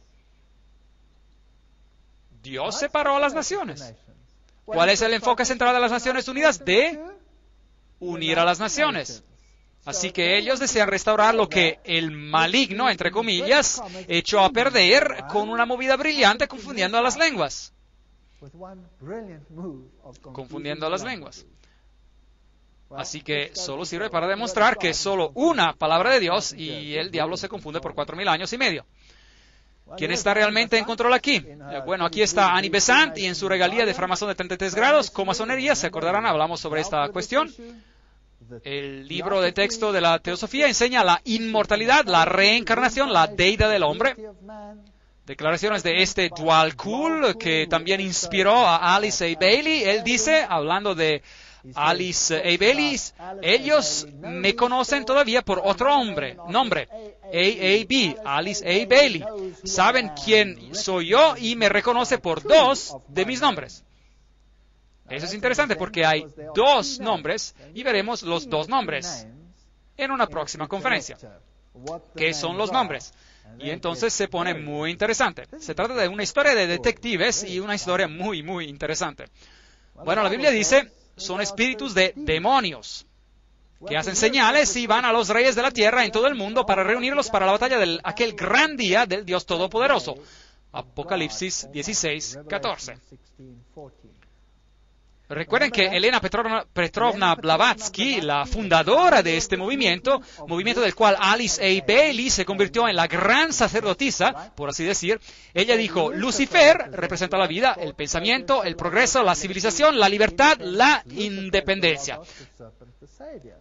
Dios separó a las naciones. ¿Cuál es el enfoque central de las Naciones Unidas? De unir a las naciones. Así que ellos desean restaurar lo que el maligno, entre comillas, echó a perder con una movida brillante confundiendo a las lenguas. confundiendo las lenguas. Así que solo sirve para demostrar que es solo una palabra de Dios y el diablo se confunde por 4.000 años y medio. ¿Quién está realmente en control aquí? Bueno, aquí está Annie Besant y en su regalía de francmasón de 33 grados, comasonería, se acordarán, hablamos sobre esta cuestión. El libro de texto de la teosofía enseña la inmortalidad, la reencarnación, la deidad del hombre. Declaraciones de este Dwal Kul, que también inspiró a Alice A. Bailey. Él dice, hablando de Alice A. Bailey, ellos me conocen todavía por otro nombre, A.A.B., Alice A. Bailey. Saben quién soy yo y me reconoce por 2 de mis nombres. Eso es interesante porque hay 2 nombres y veremos los 2 nombres en una próxima conferencia. ¿Qué son los nombres? Y entonces se pone muy interesante. Se trata de una historia de detectives y una historia muy, muy interesante. Bueno, la Biblia dice, son espíritus de demonios que hacen señales y van a los reyes de la tierra en todo el mundo para reunirlos para la batalla de aquel gran día del Dios Todopoderoso. Apocalipsis 16:14. Recuerden que Elena Petrovna Blavatsky, la fundadora de este movimiento del cual Alice A. Bailey se convirtió en la gran sacerdotisa, por así decir, ella dijo, Lucifer representa la vida, el pensamiento, el progreso, la civilización, la libertad, la independencia.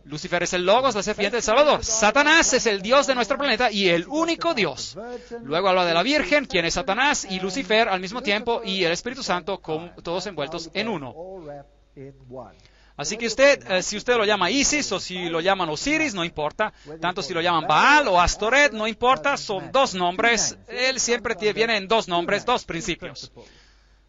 Lucifer es el Logos, la serpiente del Salvador. Satanás es el Dios de nuestro planeta y el único Dios. Luego habla de la Virgen, quien es Satanás y Lucifer al mismo tiempo, y el Espíritu Santo, todos envueltos en uno. Así que si usted lo llama Isis o si lo llaman Osiris, no importa. Tanto si lo llaman Baal o Astoret, no importa. Son 2 nombres. Él siempre viene en 2 nombres, 2 principios.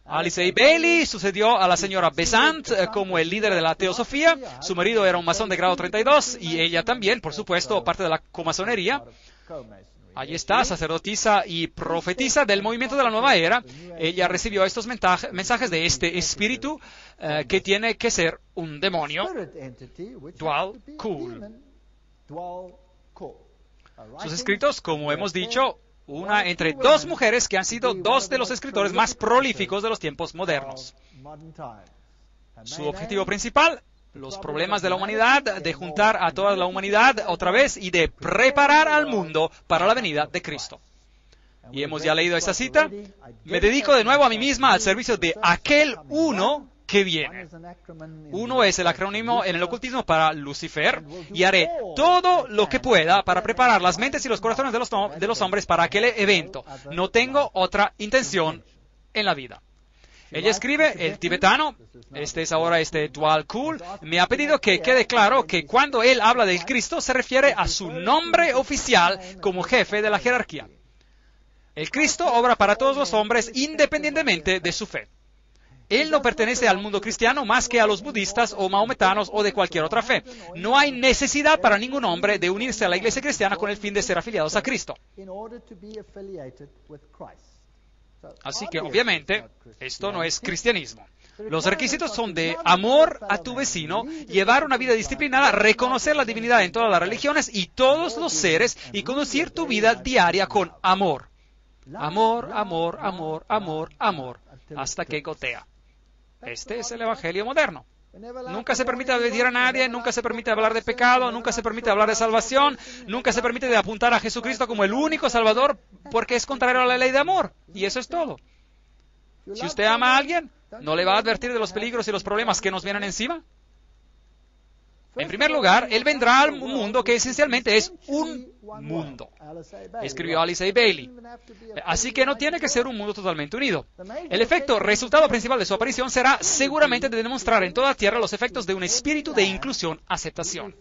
Alice A. Bailey sucedió a la señora Besant como el líder de la teosofía. Su marido era un masón de grado 32 y ella también, por supuesto, parte de la comasonería. Allí está, sacerdotisa y profetisa del movimiento de la nueva era. Ella recibió estos mensajes de este espíritu que tiene que ser un demonio. Dwal Kul. Sus escritos, como hemos dicho, una entre 2 mujeres que han sido 2 de los escritores más prolíficos de los tiempos modernos. Su objetivo principal, los problemas de la humanidad, de juntar a toda la humanidad otra vez y de preparar al mundo para la venida de Cristo. Y hemos ya leído esta cita. Me dedico de nuevo a mí misma al servicio de aquel uno que viene. Uno es el acrónimo en el ocultismo para Lucifer, y haré todo lo que pueda para preparar las mentes y los corazones de los hombres para aquel evento. No tengo otra intención en la vida. Ella escribe, el tibetano, este es ahora Dwal Kul, me ha pedido que quede claro que cuando él habla del Cristo se refiere a su nombre oficial como jefe de la jerarquía. El Cristo obra para todos los hombres independientemente de su fe. Él no pertenece al mundo cristiano más que a los budistas o maometanos o de cualquier otra fe. No hay necesidad para ningún hombre de unirse a la iglesia cristiana con el fin de ser afiliados a Cristo. Así que, obviamente, esto no es cristianismo. Los requisitos son de amor a tu vecino, llevar una vida disciplinada, reconocer la divinidad en todas las religiones y todos los seres y conducir tu vida diaria con amor. Amor, amor, amor, amor, amor, hasta que gotea. Este es el Evangelio moderno. Nunca se permite advertir a nadie, nunca se permite hablar de pecado, nunca se permite hablar de salvación, nunca se permite de apuntar a Jesucristo como el único Salvador porque es contrario a la ley de amor. Y eso es todo. Si usted ama a alguien, ¿no le va a advertir de los peligros y los problemas que nos vienen encima? En primer lugar, Él vendrá al mundo que esencialmente es un mundo. Escribió Alice A. Bailey. Así que no tiene que ser un mundo totalmente unido. El resultado principal de su aparición será seguramente de demostrar en toda la tierra los efectos de un espíritu de inclusión-aceptación.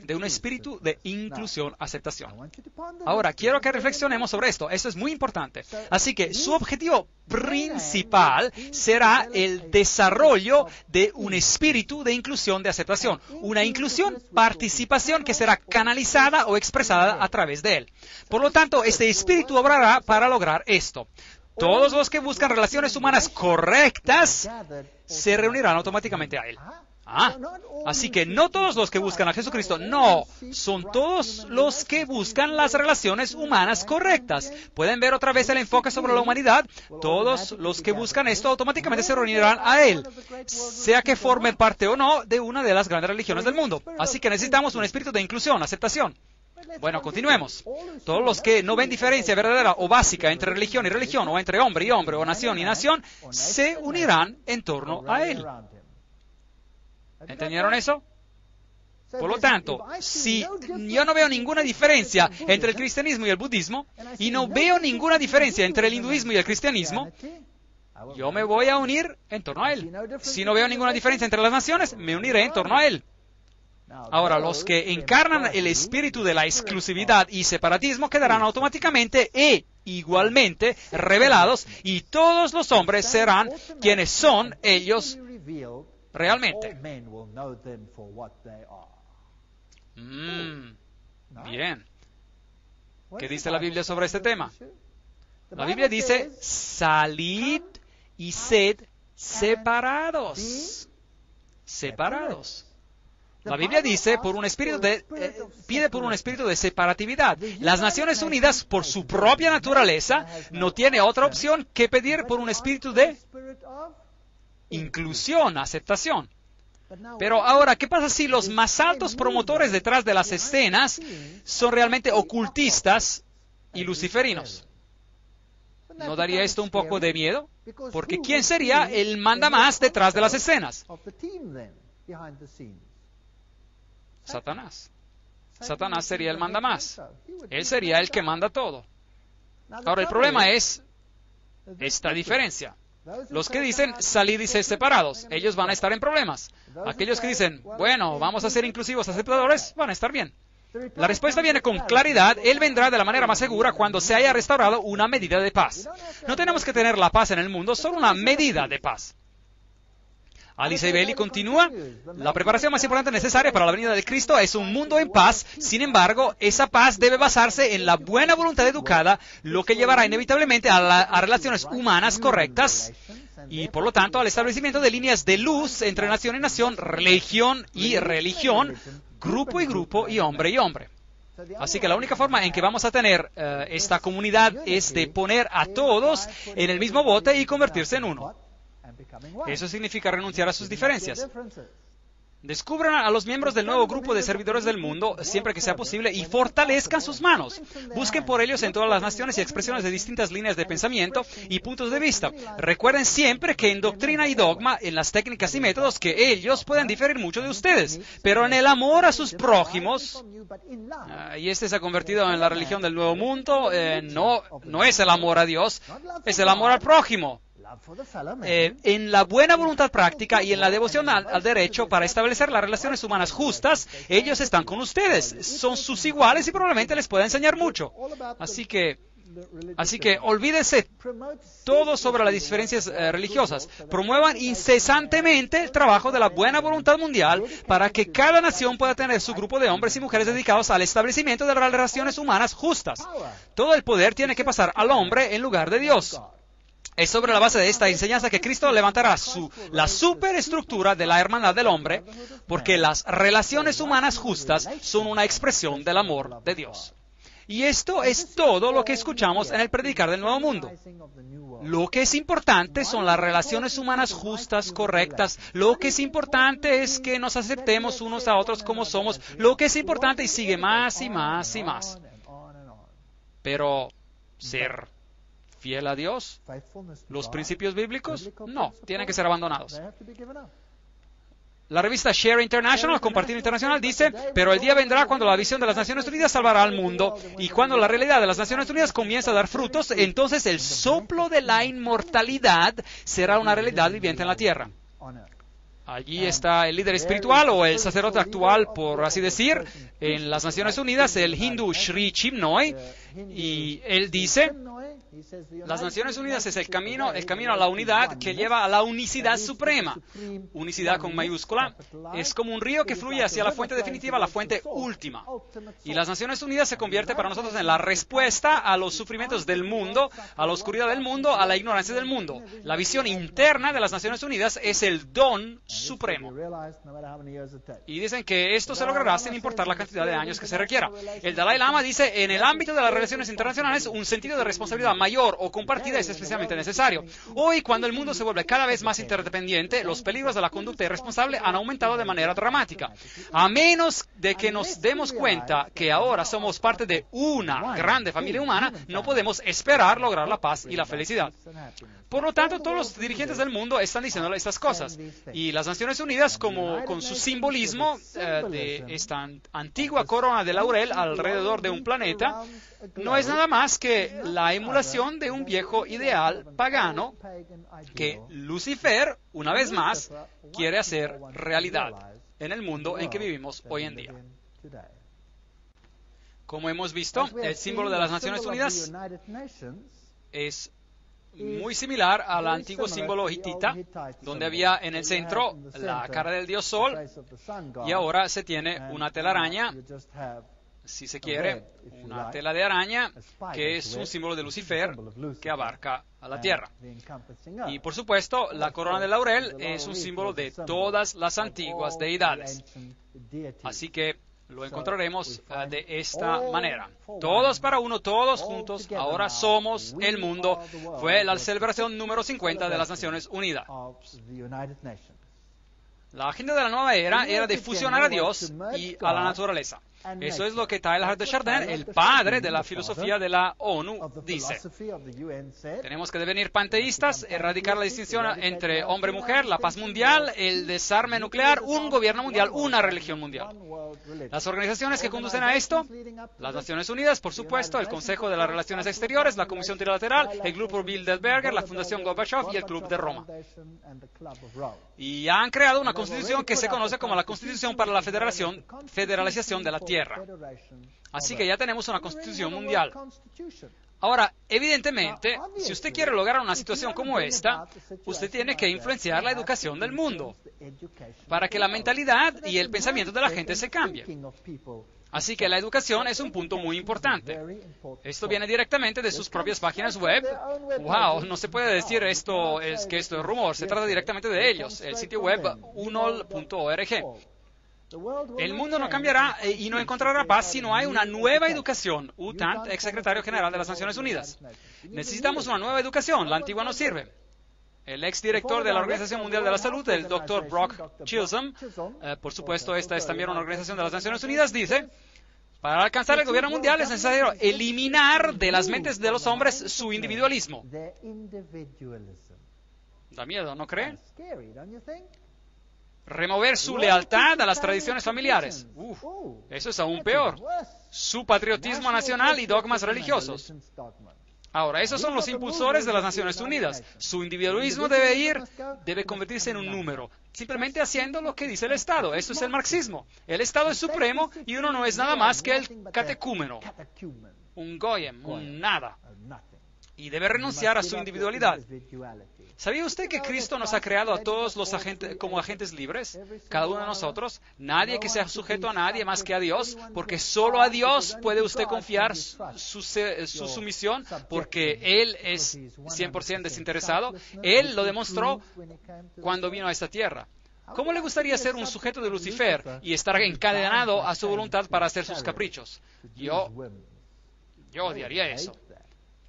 De un espíritu de inclusión-aceptación. Ahora, quiero que reflexionemos sobre esto. Esto es muy importante. Así que su objetivo principal será el desarrollo de un espíritu de inclusión de aceptación. Una inclusión-participación que será canalizada o expresada a través de él. Por lo tanto, este espíritu obrará para lograr esto. Todos los que buscan relaciones humanas correctas se reunirán automáticamente a él. Así que no todos los que buscan a Jesucristo, no, son todos los que buscan las relaciones humanas correctas. Pueden ver otra vez el enfoque sobre la humanidad. Todos los que buscan esto automáticamente se reunirán a Él, sea que formen parte o no de una de las grandes religiones del mundo. Así que necesitamos un espíritu de inclusión, aceptación. Bueno, continuemos. Todos los que no ven diferencia verdadera o básica entre religión y religión, o entre hombre y hombre, o nación y nación, se unirán en torno a Él. ¿Entendieron eso? Por lo tanto, si yo no veo ninguna diferencia entre el cristianismo y el budismo, y no veo ninguna diferencia entre el hinduismo y el cristianismo, yo me voy a unir en torno a Él. Si no veo ninguna diferencia entre las naciones, me uniré en torno a Él. Ahora, los que encarnan el espíritu de la exclusividad y separatismo quedarán automáticamente e igualmente revelados, y todos los hombres serán quienes son ellos realmente. Bien. ¿Qué dice la Biblia sobre este tema? La Biblia dice, salid y sed separados. Separados. La Biblia dice, pide por un espíritu de separatividad. Las Naciones Unidas, por su propia naturaleza, no tiene otra opción que pedir por un espíritu de inclusión, aceptación. Pero ahora, ¿qué pasa si los más altos promotores detrás de las escenas son realmente ocultistas y luciferinos? ¿No daría esto un poco de miedo? Porque ¿quién sería el mandamás detrás de las escenas? Satanás. Satanás sería el mandamás. Él sería el que manda todo. Ahora, el problema es esta diferencia. Los que dicen, salid y sed separados, ellos van a estar en problemas. Aquellos que dicen, bueno, vamos a ser inclusivos, aceptadores, van a estar bien. La respuesta viene con claridad. Él vendrá de la manera más segura cuando se haya restaurado una medida de paz. No tenemos que tener la paz en el mundo, solo una medida de paz. Alice Bailey continúa, la preparación más importante necesaria para la venida de Cristo es un mundo en paz. Sin embargo, esa paz debe basarse en la buena voluntad educada, lo que llevará inevitablemente a relaciones humanas correctas y, por lo tanto, al establecimiento de líneas de luz entre nación y nación, religión y religión, grupo y grupo y hombre. Así que la única forma en que vamos a tener esta comunidad es de poner a todos en el mismo bote y convertirse en uno. Eso significa renunciar a sus diferencias. Descubran a los miembros del nuevo grupo de servidores del mundo siempre que sea posible y fortalezcan sus manos. Busquen por ellos en todas las naciones y expresiones de distintas líneas de pensamiento y puntos de vista. Recuerden siempre que en doctrina y dogma, en las técnicas y métodos, que ellos pueden diferir mucho de ustedes, pero en el amor a sus prójimos, y este se ha convertido en la religión del nuevo mundo, no es el amor a Dios, es el amor al prójimo. En la buena voluntad práctica y en la devoción al derecho para establecer las relaciones humanas justas, ellos están con ustedes, son sus iguales y probablemente les pueda enseñar mucho. Así que olvídense todo sobre las diferencias religiosas. Promuevan incesantemente el trabajo de la buena voluntad mundial para que cada nación pueda tener su grupo de hombres y mujeres dedicados al establecimiento de las relaciones humanas justas. Todo el poder tiene que pasar al hombre en lugar de Dios. Es sobre la base de esta enseñanza que Cristo levantará la superestructura de la hermandad del hombre, porque las relaciones humanas justas son una expresión del amor de Dios. Y esto es todo lo que escuchamos en el predicar del Nuevo Mundo. Lo que es importante son las relaciones humanas justas, correctas. Lo que es importante es que nos aceptemos unos a otros como somos. Lo que es importante, y sigue más y más y más. Pero ser fiel a Dios, los principios bíblicos, no, tienen que ser abandonados. La revista Share International, Compartir Internacional, dice, pero el día vendrá cuando la visión de las Naciones Unidas salvará al mundo, y cuando la realidad de las Naciones Unidas comienza a dar frutos, entonces el soplo de la inmortalidad será una realidad viviente en la tierra. Allí está el líder espiritual o el sacerdote actual, por así decir, en las Naciones Unidas, el hindú Sri Chinmoy, y él dice, Las Naciones Unidas es el camino a la unidad que lleva a la unicidad suprema. Unicidad con mayúscula. Es como un río que fluye hacia la fuente definitiva, la fuente última. Y las Naciones Unidas se convierte para nosotros en la respuesta a los sufrimientos del mundo, a la oscuridad del mundo, a la ignorancia del mundo. La visión interna de las Naciones Unidas es el don supremo. Y dicen que esto se logrará sin importar la cantidad de años que se requiera. El Dalai Lama dice, en el ámbito de las relaciones internacionales, un sentido de responsabilidad mayor o compartida es especialmente necesario. Hoy, cuando el mundo se vuelve cada vez más interdependiente, los peligros de la conducta irresponsable han aumentado de manera dramática. A menos de que nos demos cuenta que ahora somos parte de una grande familia humana, no podemos esperar lograr la paz y la felicidad. Por lo tanto, todos los dirigentes del mundo están diciendo estas cosas. Y las Naciones Unidas, con su simbolismo de esta antigua corona de laurel alrededor de un planeta, no es nada más que la emulación de un viejo ideal pagano que Lucifer, una vez más, quiere hacer realidad en el mundo en que vivimos hoy en día. Como hemos visto, el símbolo de las Naciones Unidas es muy similar al antiguo símbolo hitita, donde había en el centro la cara del dios Sol, y ahora se tiene una telaraña, si se quiere, una tela de araña, que es un símbolo de Lucifer que abarca a la tierra. Y por supuesto, la corona de laurel es un símbolo de todas las antiguas deidades. Así que lo encontraremos de esta manera. Todos para uno, todos juntos, ahora somos el mundo. Fue la celebración número 50 de las Naciones Unidas. La agenda de la nueva era de fusionar a Dios y a la naturaleza. Eso es lo que Teilhard de Chardin, el padre de la filosofía de la ONU, dice. Tenemos que devenir panteístas, erradicar la distinción entre hombre y mujer, la paz mundial, el desarme nuclear, un gobierno mundial, una religión mundial. Las organizaciones que conducen a esto, las Naciones Unidas, por supuesto, el Consejo de las Relaciones Exteriores, la Comisión Trilateral, el Grupo Bilderberger, la Fundación Gorbachev y el Club de Roma. Y han creado una constitución que se conoce como la Constitución para la Federalización de la Tierra. Así que ya tenemos una constitución mundial. Ahora, evidentemente, si usted quiere lograr una situación como esta, usted tiene que influenciar la educación del mundo para que la mentalidad y el pensamiento de la gente se cambien. Así que la educación es un punto muy importante. Esto viene directamente de sus propias páginas web. ¡Wow! No se puede decir que esto es rumor. Se trata directamente de ellos. El sitio web unol.org. El mundo no cambiará y no encontrará paz si no hay una nueva educación. U Thant, ex secretario general de las Naciones Unidas. Necesitamos una nueva educación. La antigua no sirve. El exdirector de la Organización Mundial de la Salud, el Dr. Brock Chisholm, por supuesto, esta es también una organización de las Naciones Unidas, dice, para alcanzar el gobierno mundial es necesario eliminar de las mentes de los hombres su individualismo. Da miedo, ¿no cree? Remover su lealtad a las tradiciones familiares. Eso es aún peor. Su patriotismo nacional y dogmas religiosos. Ahora, esos son los impulsores de las Naciones Unidas. Su individualismo debe convertirse en un número, simplemente haciendo lo que dice el Estado. Esto es el marxismo. El Estado es supremo y uno no es nada más que el catecúmeno, un goyim, un nada. Y debe renunciar a su individualidad. ¿Sabía usted que Cristo nos ha creado a todos los agentes como agentes libres? Cada uno de nosotros. Nadie que sea sujeto a nadie más que a Dios, porque solo a Dios puede usted confiar su sumisión, porque Él es 100% desinteresado. Él lo demostró cuando vino a esta tierra. ¿Cómo le gustaría ser un sujeto de Lucifer y estar encadenado a su voluntad para hacer sus caprichos? Yo odiaría eso.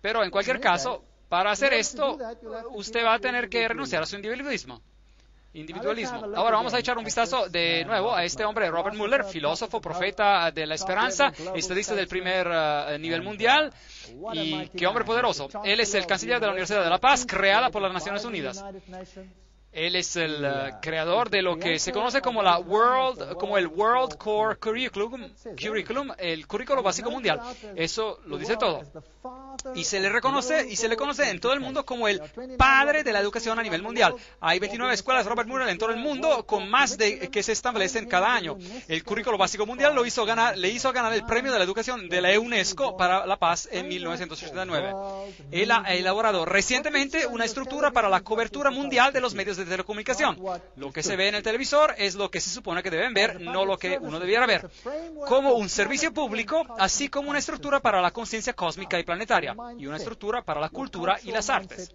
Pero en cualquier caso, para hacer esto, usted va a tener que renunciar a su individualismo. Ahora vamos a echar un vistazo de nuevo a este hombre, Robert Mueller, filósofo, profeta de la esperanza, estadista del primer nivel mundial, y qué hombre poderoso. Él es el canciller de la Universidad de la Paz, creada por las Naciones Unidas. Él es el creador de lo que se conoce como el World Core Curriculum, el currículo básico mundial. Eso lo dice todo. y se le conoce en todo el mundo como el padre de la educación a nivel mundial. Hay 29 escuelas Robert Mueller en todo el mundo, con más de que se establecen cada año. El currículo básico mundial le hizo ganar el premio de la educación de la UNESCO para la paz en 1989. Él ha elaborado recientemente una estructura para la cobertura mundial de los medios de telecomunicación. Lo que se ve en el televisor es lo que se supone que deben ver, no lo que uno debiera ver. Como un servicio público, así como una estructura para la conciencia cósmica y planetaria, y una estructura para la cultura y las artes.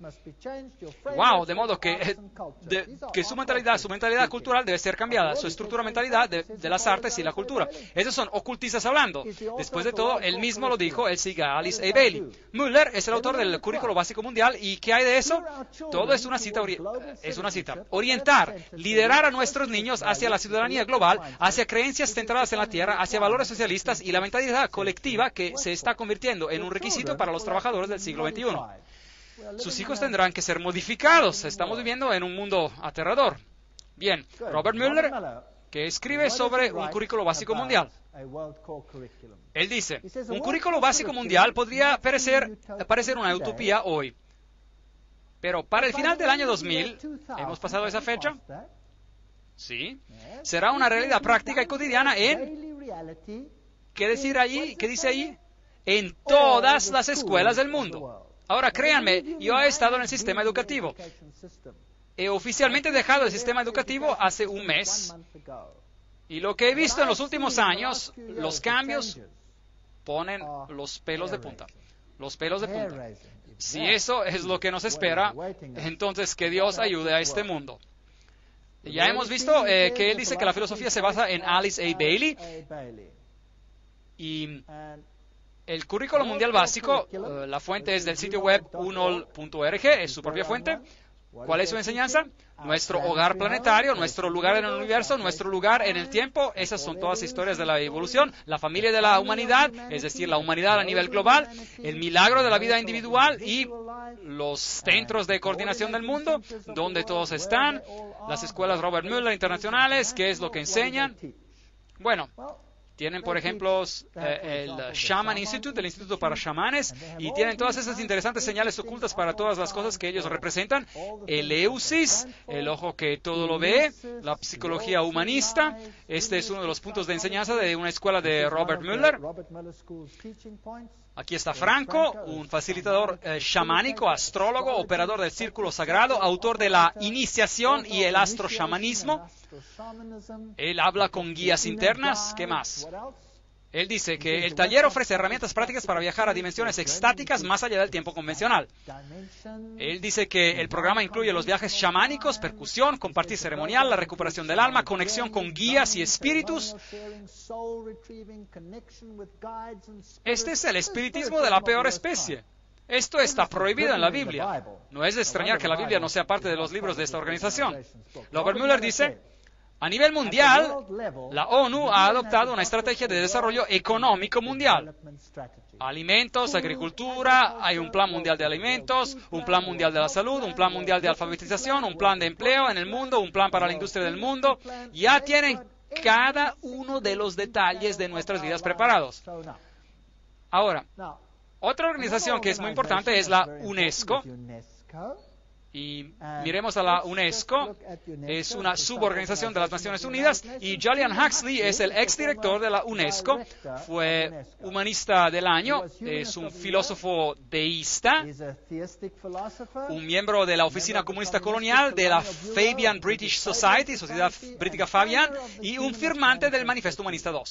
Wow, de modo que su mentalidad cultural debe ser cambiada, su estructura mentalidad de las artes y la cultura. Esos son ocultistas hablando. Después de todo, él mismo lo dijo, él sigue a Alice A. Bailey. Mueller es el autor del currículo básico mundial, y ¿qué hay de eso? Todo es una cita. Orientar, liderar a nuestros niños hacia la ciudadanía global, hacia creencias centradas en la tierra, hacia valores socialistas y la mentalidad colectiva que se está convirtiendo en un requisito para los trabajadores del siglo XXI. Sus hijos tendrán que ser modificados. Estamos viviendo en un mundo aterrador. Bien, Robert Mueller, que escribe sobre un currículo básico mundial. Él dice, un currículo básico mundial podría parecer una utopía hoy. Pero para el final del año 2000, ¿hemos pasado esa fecha? Sí. Será una realidad práctica y cotidiana ¿qué dice ahí? En todas las escuelas del mundo. Ahora, créanme, yo he estado en el sistema educativo. He oficialmente dejado el sistema educativo hace un mes. Y lo que he visto en los últimos años, los cambios ponen los pelos de punta. Los pelos de punta. Si eso es lo que nos espera, entonces que Dios ayude a este mundo. Ya hemos visto que él dice que la filosofía se basa en Alice A. Bailey. Y el currículo mundial básico, la fuente es del sitio web unol.org, es su propia fuente. ¿Cuál es su enseñanza? Nuestro hogar planetario, nuestro lugar en el universo, nuestro lugar en el tiempo. Esas son todas historias de la evolución. La familia de la humanidad, es decir, la humanidad a nivel global, el milagro de la vida individual y los centros de coordinación del mundo, donde todos están, las escuelas Robert Mueller internacionales, qué es lo que enseñan. Bueno, tienen, por ejemplo, el Shaman Institute, el Instituto para Chamanes, y tienen todas esas interesantes señales ocultas para todas las cosas que ellos representan. El Eusis, el ojo que todo lo ve, la psicología humanista. Este es uno de los puntos de enseñanza de una escuela de Robert Mueller. Aquí está Franco, un facilitador chamánico, astrólogo, operador del círculo sagrado, autor de la iniciación y el astrochamanismo. Él habla con guías internas. ¿Qué más? Él dice que el taller ofrece herramientas prácticas para viajar a dimensiones extáticas más allá del tiempo convencional. Él dice que el programa incluye los viajes chamánicos, percusión, compartir ceremonial, la recuperación del alma, conexión con guías y espíritus. Este es el espiritismo de la peor especie. Esto está prohibido en la Biblia. No es de extrañar que la Biblia no sea parte de los libros de esta organización. Robert Mueller dice, a nivel mundial, la ONU ha adoptado una estrategia de desarrollo económico mundial. Alimentos, agricultura, hay un plan mundial de alimentos, un plan mundial de la salud, un plan mundial de alfabetización, un plan de empleo en el mundo, un plan para la industria del mundo. Ya tienen cada uno de los detalles de nuestras vidas preparados. Ahora, otra organización que es muy importante es la UNESCO. Y miremos a la UNESCO, es una suborganización de las Naciones Unidas, y Julian Huxley es el exdirector de la UNESCO, fue humanista del año, es un filósofo deísta, un miembro de la Oficina Comunista Colonial de la Fabian British Society, Sociedad Brítica Fabian, y un firmante del Manifiesto Humanista II.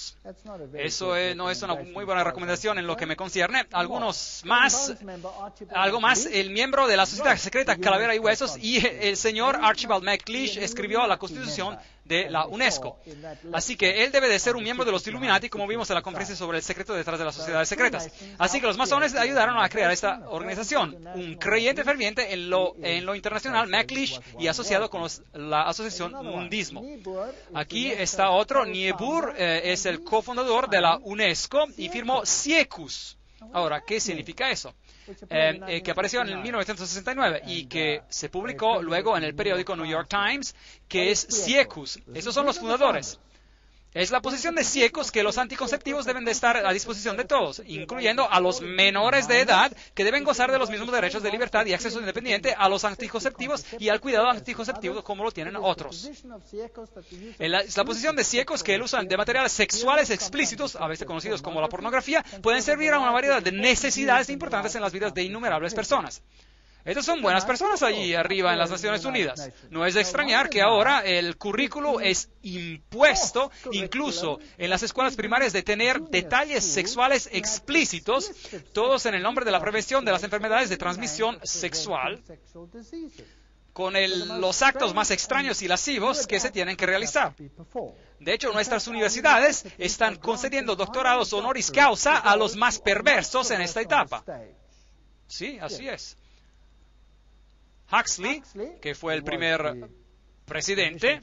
Eso no es una muy buena recomendación en lo que me concierne. Algo más, el miembro de la Sociedad Secreta Calavera y Huesos, y el señor Archibald MacLeish escribió la Constitución de la UNESCO. Así que él debe de ser un miembro de los Illuminati, como vimos en la conferencia sobre el secreto detrás de las sociedades secretas. Así que los masones ayudaron a crear esta organización. Un creyente ferviente en lo internacional, MacLeish, y asociado con la asociación Mundismo. Aquí está otro, Niebuhr, es el cofundador de la UNESCO y firmó Siecus. Ahora, ¿qué significa eso? Que apareció en 1969 y que se publicó luego en el periódico New York Times, que es Siecus. Esos son los fundadores. Es la posición de Siekos que los anticonceptivos deben de estar a disposición de todos, incluyendo a los menores de edad que deben gozar de los mismos derechos de libertad y acceso independiente a los anticonceptivos y al cuidado anticonceptivo como lo tienen otros. Es la posición de Siekos que el uso de materiales sexuales explícitos, a veces conocidos como la pornografía, pueden servir a una variedad de necesidades importantes en las vidas de innumerables personas. Estas son buenas personas allí arriba en las Naciones Unidas. No es de extrañar que ahora el currículo es impuesto, incluso en las escuelas primarias, de tener detalles sexuales explícitos, todos en el nombre de la prevención de las enfermedades de transmisión sexual, con los actos más extraños y lascivos que se tienen que realizar. De hecho, nuestras universidades están concediendo doctorados honoris causa a los más perversos en esta etapa. Sí, así es. Huxley, que fue el primer presidente,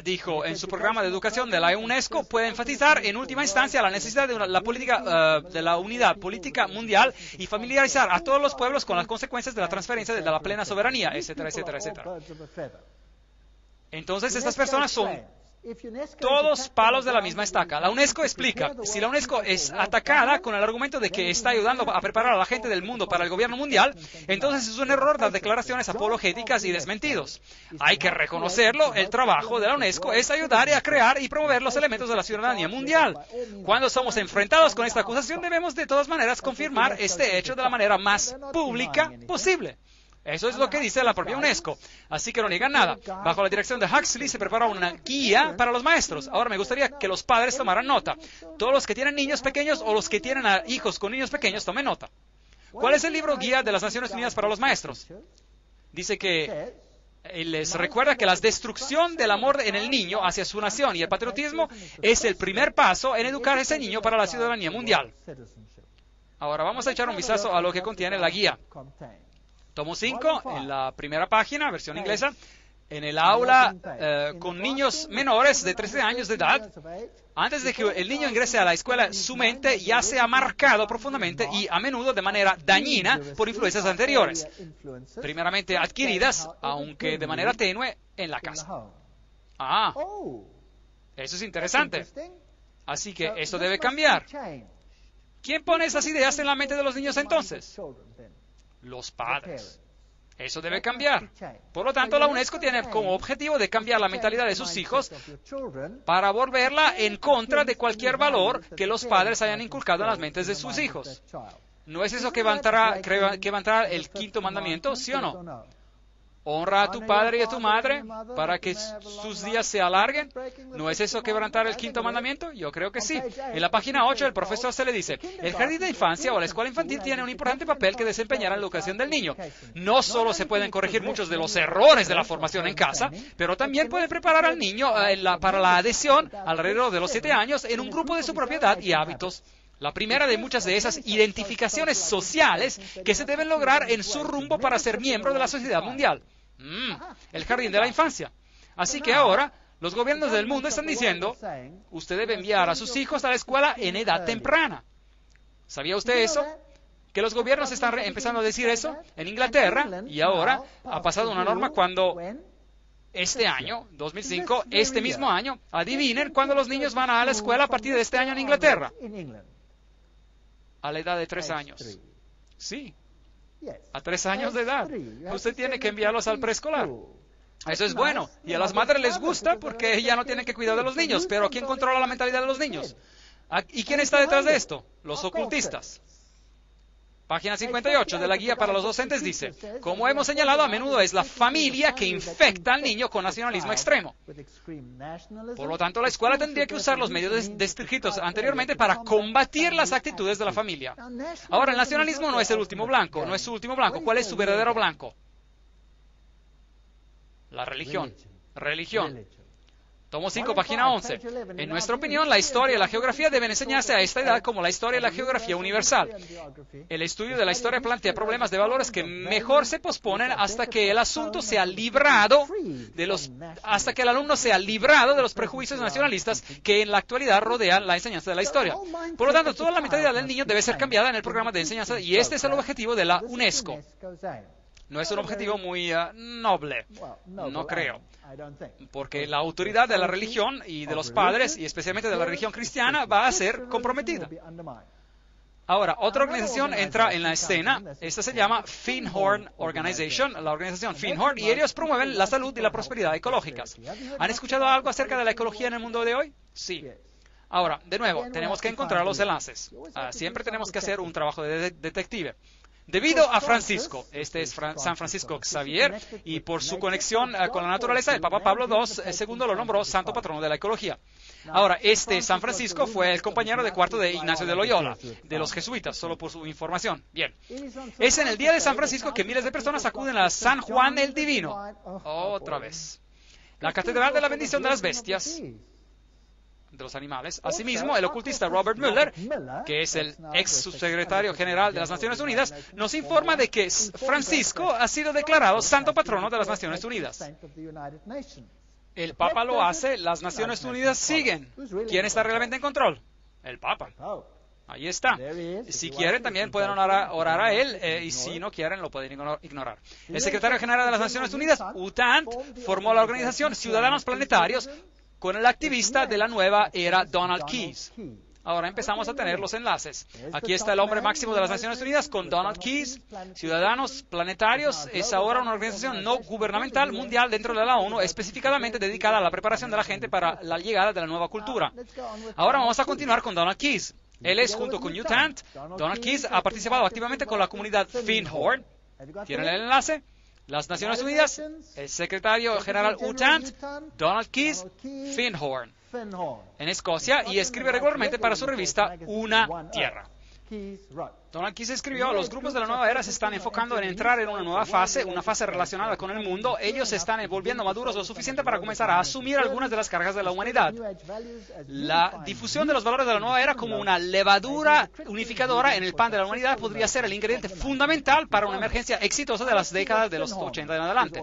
dijo en su programa de educación de la UNESCO, puede enfatizar en última instancia la necesidad de la unidad política mundial y familiarizar a todos los pueblos con las consecuencias de la transferencia de la plena soberanía, etcétera, etcétera, etcétera. Entonces, estas personas son todos palos de la misma estaca. La UNESCO explica, si la UNESCO es atacada con el argumento de que está ayudando a preparar a la gente del mundo para el gobierno mundial, entonces es un error dar declaraciones apologéticas y desmentidos. Hay que reconocerlo, el trabajo de la UNESCO es ayudar a crear y promover los elementos de la ciudadanía mundial. Cuando somos enfrentados con esta acusación, debemos de todas maneras confirmar este hecho de la manera más pública posible. Eso es lo que dice la propia UNESCO. Así que no niegan nada. Bajo la dirección de Huxley se prepara una guía para los maestros. Ahora me gustaría que los padres tomaran nota. Todos los que tienen niños pequeños o los que tienen hijos con niños pequeños, tomen nota. ¿Cuál es el libro guía de las Naciones Unidas para los maestros? Dice que les recuerda que la destrucción del amor en el niño hacia su nación y el patriotismo es el primer paso en educar a ese niño para la ciudadanía mundial. Ahora vamos a echar un vistazo a lo que contiene la guía. Tomo 5, en la primera página, versión inglesa, en el aula con niños menores de 13 años de edad, antes de que el niño ingrese a la escuela, su mente ya se ha marcado profundamente y a menudo de manera dañina por influencias anteriores, primeramente adquiridas, aunque de manera tenue, en la casa. Ah, eso es interesante. Así que esto debe cambiar. ¿Quién pone esas ideas en la mente de los niños entonces? Los padres. Eso debe cambiar. Por lo tanto, la UNESCO tiene como objetivo de cambiar la mentalidad de sus hijos para volverla en contra de cualquier valor que los padres hayan inculcado en las mentes de sus hijos. ¿No es eso que va a entrar el quinto mandamiento, sí o no? Honra a tu padre y a tu madre para que sus días se alarguen. ¿No es eso quebrantar el quinto mandamiento? Yo creo que sí. En la página 8 el profesor se le dice, el jardín de infancia o la escuela infantil tiene un importante papel que desempeñar en la educación del niño. No solo se pueden corregir muchos de los errores de la formación en casa, pero también pueden preparar al niño para la adhesión alrededor de los 7 años en un grupo de su propiedad y hábitos. La primera de muchas de esas identificaciones sociales que se deben lograr en su rumbo para ser miembro de la sociedad mundial. El jardín de la infancia. Así que ahora, los gobiernos del mundo están diciendo, usted debe enviar a sus hijos a la escuela en edad temprana. ¿Sabía usted eso? Que los gobiernos están empezando a decir eso en Inglaterra, y ahora ha pasado una norma cuando este año, 2005, este mismo año, adivinen cuándo los niños van a la escuela a partir de este año en Inglaterra. A la edad de 3 años. Sí. A 3 años de edad. Usted tiene que enviarlos al preescolar. Eso es bueno. Y a las madres les gusta porque ya no tienen que cuidar de los niños. Pero ¿quién controla la mentalidad de los niños? ¿Y quién está detrás de esto? Los ocultistas. Página 58 de la guía para los docentes dice, como hemos señalado, a menudo es la familia que infecta al niño con nacionalismo extremo. Por lo tanto, la escuela tendría que usar los medios descritos anteriormente para combatir las actitudes de la familia. Ahora, el nacionalismo no es el último blanco, no es su último blanco. ¿Cuál es su verdadero blanco? La religión. Religión. Tomo 5, página 11. En nuestra opinión, la historia y la geografía deben enseñarse a esta edad como la historia y la geografía universal. El estudio de la historia plantea problemas de valores que mejor se posponen hasta que el asunto sea librado hasta que el alumno sea librado de los prejuicios nacionalistas que en la actualidad rodean la enseñanza de la historia. Por lo tanto, toda la mentalidad del niño debe ser cambiada en el programa de enseñanza y este es el objetivo de la UNESCO. No es un objetivo muy noble, no creo, porque la autoridad de la religión y de los padres, y especialmente de la religión cristiana, va a ser comprometida. Ahora, otra organización entra en la escena. Esta se llama Findhorn Organization, la organización Findhorn, y ellos promueven la salud y la prosperidad ecológicas. ¿Han escuchado algo acerca de la ecología en el mundo de hoy? Sí. Ahora, de nuevo, tenemos que encontrar los enlaces. Siempre tenemos que hacer un trabajo de detective. Debido a Francisco, este es San Francisco Xavier, y por su conexión con la naturaleza, el Papa Pablo II lo nombró santo patrono de la ecología. Ahora, este San Francisco fue el compañero de cuarto de Ignacio de Loyola, de los jesuitas, solo por su información. Bien, es en el día de San Francisco que miles de personas acuden a San Juan el Divino. Otra vez. La Catedral de la Bendición de las Bestias, de los animales. Asimismo, el ocultista Robert Mueller, que es el ex subsecretario general de las Naciones Unidas, nos informa de que Francisco ha sido declarado santo patrono de las Naciones Unidas. El Papa lo hace, las Naciones Unidas siguen. ¿Quién está realmente en control? El Papa. Ahí está. Si quieren, también pueden orar a él, y si no quieren, lo pueden ignorar. El secretario general de las Naciones Unidas, UTANT, formó la organización Ciudadanos Planetarios con el activista de la nueva era Donald Keyes. Ahora empezamos a tener los enlaces. Aquí está el hombre máximo de las Naciones Unidas con Donald Keyes. Ciudadanos Planetarios es ahora una organización no gubernamental mundial dentro de la ONU, específicamente dedicada a la preparación de la gente para la llegada de la nueva cultura. Ahora vamos a continuar con Donald Keyes. Él es, junto con UTANT, Donald Keyes ha participado activamente con la comunidad Findhorn. ¿Tienen el enlace? Las Naciones Unidas, el secretario general UTANT, Donald Keyes, Findhorn, en Escocia, y escribe regularmente para su revista Una Tierra. Donald Keyes escribió: los grupos de la nueva era se están enfocando en entrar en una nueva fase, una fase relacionada con el mundo. Ellos se están volviendo maduros lo suficiente para comenzar a asumir algunas de las cargas de la humanidad. La difusión de los valores de la nueva era como una levadura unificadora en el pan de la humanidad podría ser el ingrediente fundamental para una emergencia exitosa de las décadas de los 80 en adelante.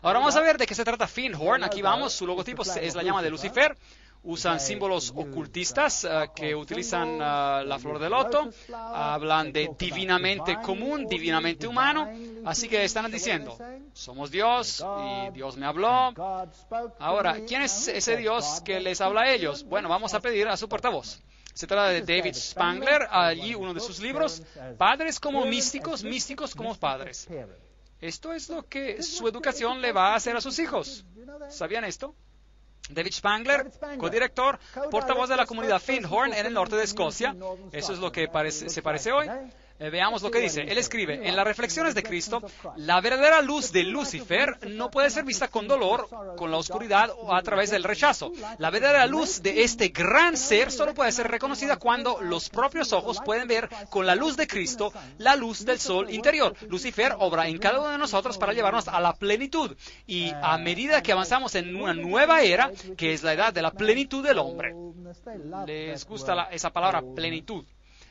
Ahora vamos a ver de qué se trata Findhorn. Aquí vamos, su logotipo es la llama de Lucifer. Usan símbolos ocultistas que utilizan la flor de loto, hablan de divinamente común, divinamente humano, así que están diciendo, somos Dios y Dios me habló. Ahora, ¿quién es ese Dios que les habla a ellos? Bueno, vamos a pedir a su portavoz. Se trata de David Spangler, allí uno de sus libros, Padres como místicos, místicos como padres. Esto es lo que su educación le va a hacer a sus hijos. ¿Sabían esto? David Spangler, codirector, portavoz de la comunidad Findhorn en el norte de Escocia. Eso es lo que se parece hoy. Veamos lo que dice. Él escribe: en las reflexiones de Cristo, la verdadera luz de Lucifer no puede ser vista con dolor, con la oscuridad o a través del rechazo. La verdadera luz de este gran ser solo puede ser reconocida cuando los propios ojos pueden ver con la luz de Cristo la luz del sol interior. Lucifer obra en cada uno de nosotros para llevarnos a la plenitud. Y a medida que avanzamos en una nueva era, que es la edad de la plenitud del hombre. ¿Les gusta esa palabra plenitud?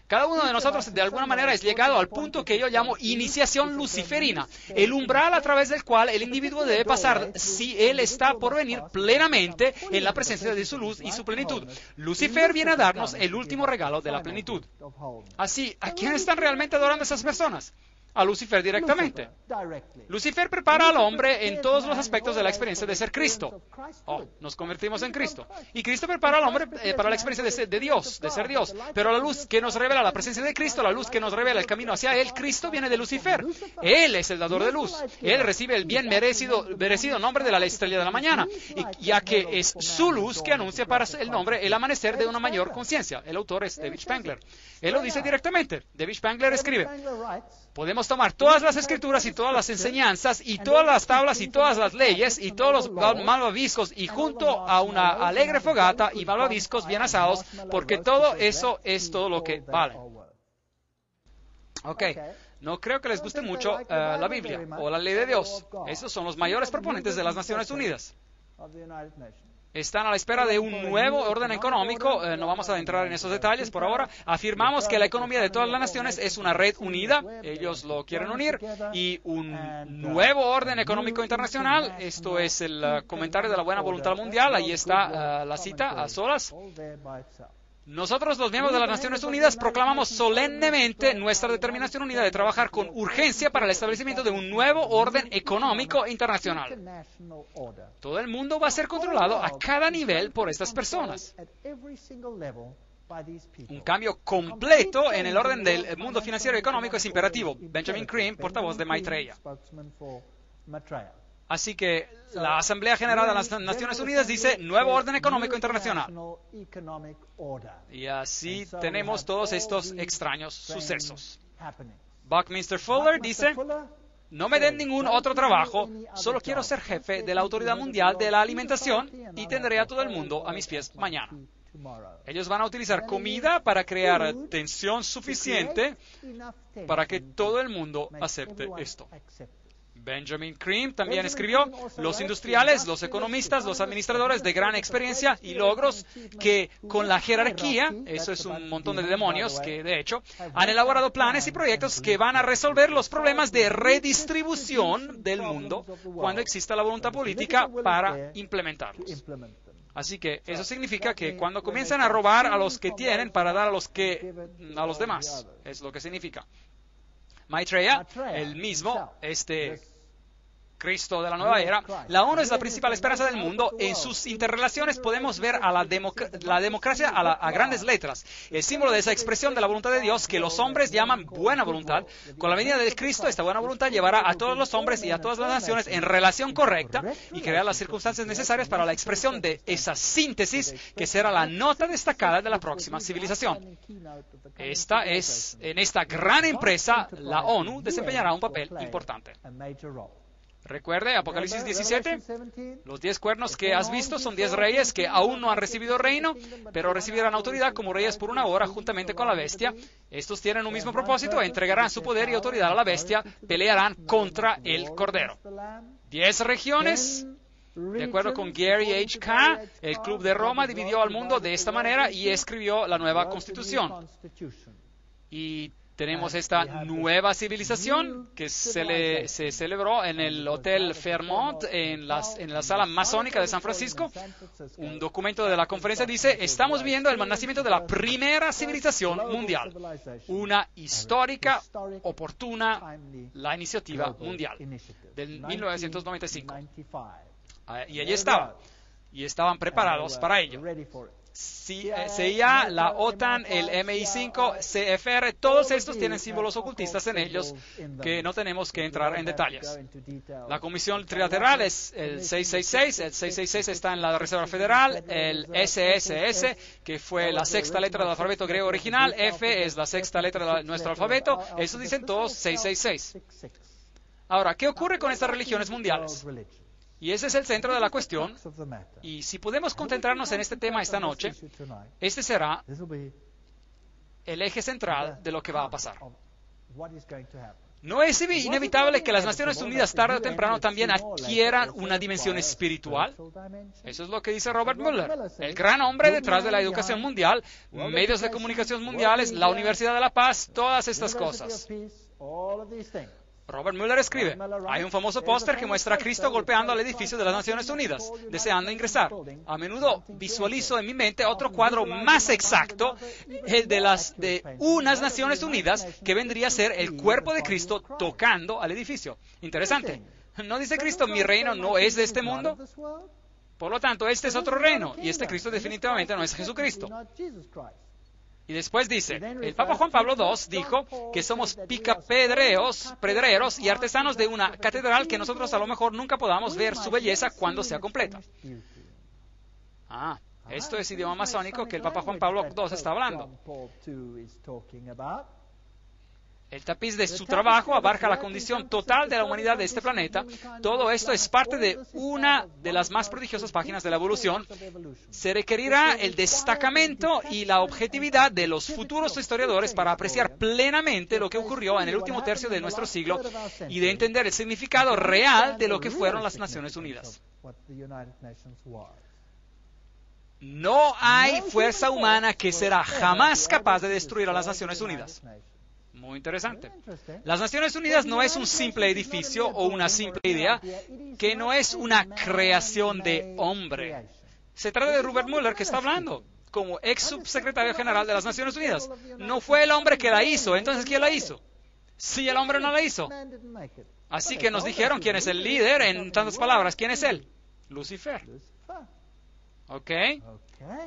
Cada uno de nosotros de alguna manera es llegado al punto que yo llamo iniciación luciferina, el umbral a través del cual el individuo debe pasar si él está por venir plenamente en la presencia de su luz y su plenitud. Lucifer viene a darnos el último regalo de la plenitud. Así, ¿a quién están realmente adorando esas personas? A Lucifer directamente. Lucifer prepara al hombre en todos los aspectos de la experiencia de ser Cristo. Nos convertimos en Cristo. Y Cristo prepara al hombre para la experiencia de Dios, de ser Dios. Pero la luz que nos revela la presencia de Cristo, la luz que nos revela el camino hacia Él, Cristo viene de Lucifer. Él es el dador de luz. Él recibe el bien merecido nombre de la estrella de la mañana, ya que es su luz que anuncia para el nombre el amanecer de una mayor conciencia. El autor es David Spangler. Él lo dice directamente. David Spangler escribe: podemos tomar todas las escrituras y todas las enseñanzas y todas las tablas y todas las leyes y todos los malvaviscos y junto a una alegre fogata y malvaviscos bien asados, porque todo eso es todo lo que vale. Ok, no creo que les guste mucho la Biblia o la ley de Dios. Esos son los mayores proponentes de las Naciones Unidas. Están a la espera de un nuevo orden económico. No vamos a entrar en esos detalles por ahora. Afirmamos que la economía de todas las naciones es una red unida. Ellos lo quieren unir. Y un nuevo orden económico internacional. Esto es el comentario de la buena voluntad mundial. Ahí está la cita a solas. Nosotros, los miembros de las Naciones Unidas, proclamamos solemnemente nuestra determinación unida de trabajar con urgencia para el establecimiento de un nuevo orden económico internacional. Todo el mundo va a ser controlado a cada nivel por estas personas. Un cambio completo en el orden del mundo financiero y económico es imperativo. Benjamin Creme, portavoz de Maitreya. Así que la Asamblea General de las Naciones Unidas dice nuevo orden económico internacional. Y así tenemos todos estos extraños sucesos. Buckminster Fuller dice, no me den ningún otro trabajo, solo quiero ser jefe de la Autoridad Mundial de la Alimentación y tendré a todo el mundo a mis pies mañana. Ellos van a utilizar comida para crear tensión suficiente para que todo el mundo acepte esto. Benjamin Creme también escribió, los industriales, los economistas, los administradores de gran experiencia y logros que con la jerarquía, eso es un montón de demonios que de hecho, han elaborado planes y proyectos que van a resolver los problemas de redistribución del mundo cuando exista la voluntad política para implementarlos. Así que eso significa que cuando comienzan a robar a los que tienen para dar a los demás, es lo que significa. Maitreya, el mismo, Cristo de la nueva era, la ONU es la principal esperanza del mundo. En sus interrelaciones podemos ver a la democracia a grandes letras, el símbolo de esa expresión de la voluntad de Dios que los hombres llaman buena voluntad. Con la venida de Cristo, esta buena voluntad llevará a todos los hombres y a todas las naciones en relación correcta y creará las circunstancias necesarias para la expresión de esa síntesis que será la nota destacada de la próxima civilización. En esta gran empresa, la ONU desempeñará un papel importante. Recuerde, Apocalipsis 17, los 10 cuernos que has visto son 10 reyes que aún no han recibido reino, pero recibirán autoridad como reyes por una hora juntamente con la bestia. Estos tienen un mismo propósito, entregarán su poder y autoridad a la bestia, pelearán contra el Cordero. 10 regiones. De acuerdo con Gary H. K., el Club de Roma dividió al mundo de esta manera y escribió la nueva Constitución. Y tenemos esta nueva civilización que se celebró en el Hotel Fairmont, en la sala masónica de San Francisco. Un documento de la conferencia dice, estamos viendo el nacimiento de la primera civilización mundial. Una histórica, oportuna, la iniciativa mundial del 1995. Y allí estaba. Y estaban preparados para ello. CIA, la OTAN, el MI5, CFR, todos estos tienen símbolos ocultistas en ellos que no tenemos que entrar en detalles. La Comisión Trilateral es el 666, el 666 está en la Reserva Federal, el SSS, que fue la sexta letra del alfabeto griego original, F es la sexta letra de nuestro alfabeto, esos dicen todos 666. Ahora, ¿qué ocurre con estas religiones mundiales? Y ese es el centro de la cuestión. Y si podemos concentrarnos en este tema esta noche, este será el eje central de lo que va a pasar. ¿No es inevitable que las Naciones Unidas tarde o temprano también adquieran una dimensión espiritual? Eso es lo que dice Robert Mueller, el gran hombre detrás de la educación mundial, medios de comunicación mundiales, la Universidad de la Paz, todas estas cosas. Robert Mueller escribe, hay un famoso póster que muestra a Cristo golpeando al edificio de las Naciones Unidas, deseando ingresar. A menudo visualizo en mi mente otro cuadro más exacto, el de unas Naciones Unidas, que vendría a ser el cuerpo de Cristo tocando al edificio. Interesante. ¿No dice Cristo, mi reino no es de este mundo? Por lo tanto, este es otro reino, y este Cristo definitivamente no es Jesucristo. Y después dice, el Papa Juan Pablo II dijo que somos picapedreros y artesanos de una catedral que nosotros a lo mejor nunca podamos ver su belleza cuando sea completa. Esto es idioma masónico que el Papa Juan Pablo II está hablando. El tapiz de su trabajo abarca la condición total de la humanidad de este planeta. Todo esto es parte de una de las más prodigiosas páginas de la evolución. Se requerirá el destacamento y la objetividad de los futuros historiadores para apreciar plenamente lo que ocurrió en el último tercio de nuestro siglo y de entender el significado real de lo que fueron las Naciones Unidas. No hay fuerza humana que será jamás capaz de destruir a las Naciones Unidas. Muy interesante. Las Naciones Unidas no es un simple edificio o una simple idea, que no es una creación de hombre. Se trata de Robert Mueller que está hablando. como ex subsecretario general de las Naciones Unidas. No fue el hombre que la hizo, entonces ¿quién la hizo? Sí, el hombre no la hizo. Así que nos dijeron quién es el líder, en tantas palabras, ¿quién es él? Lucifer. ¿Ok?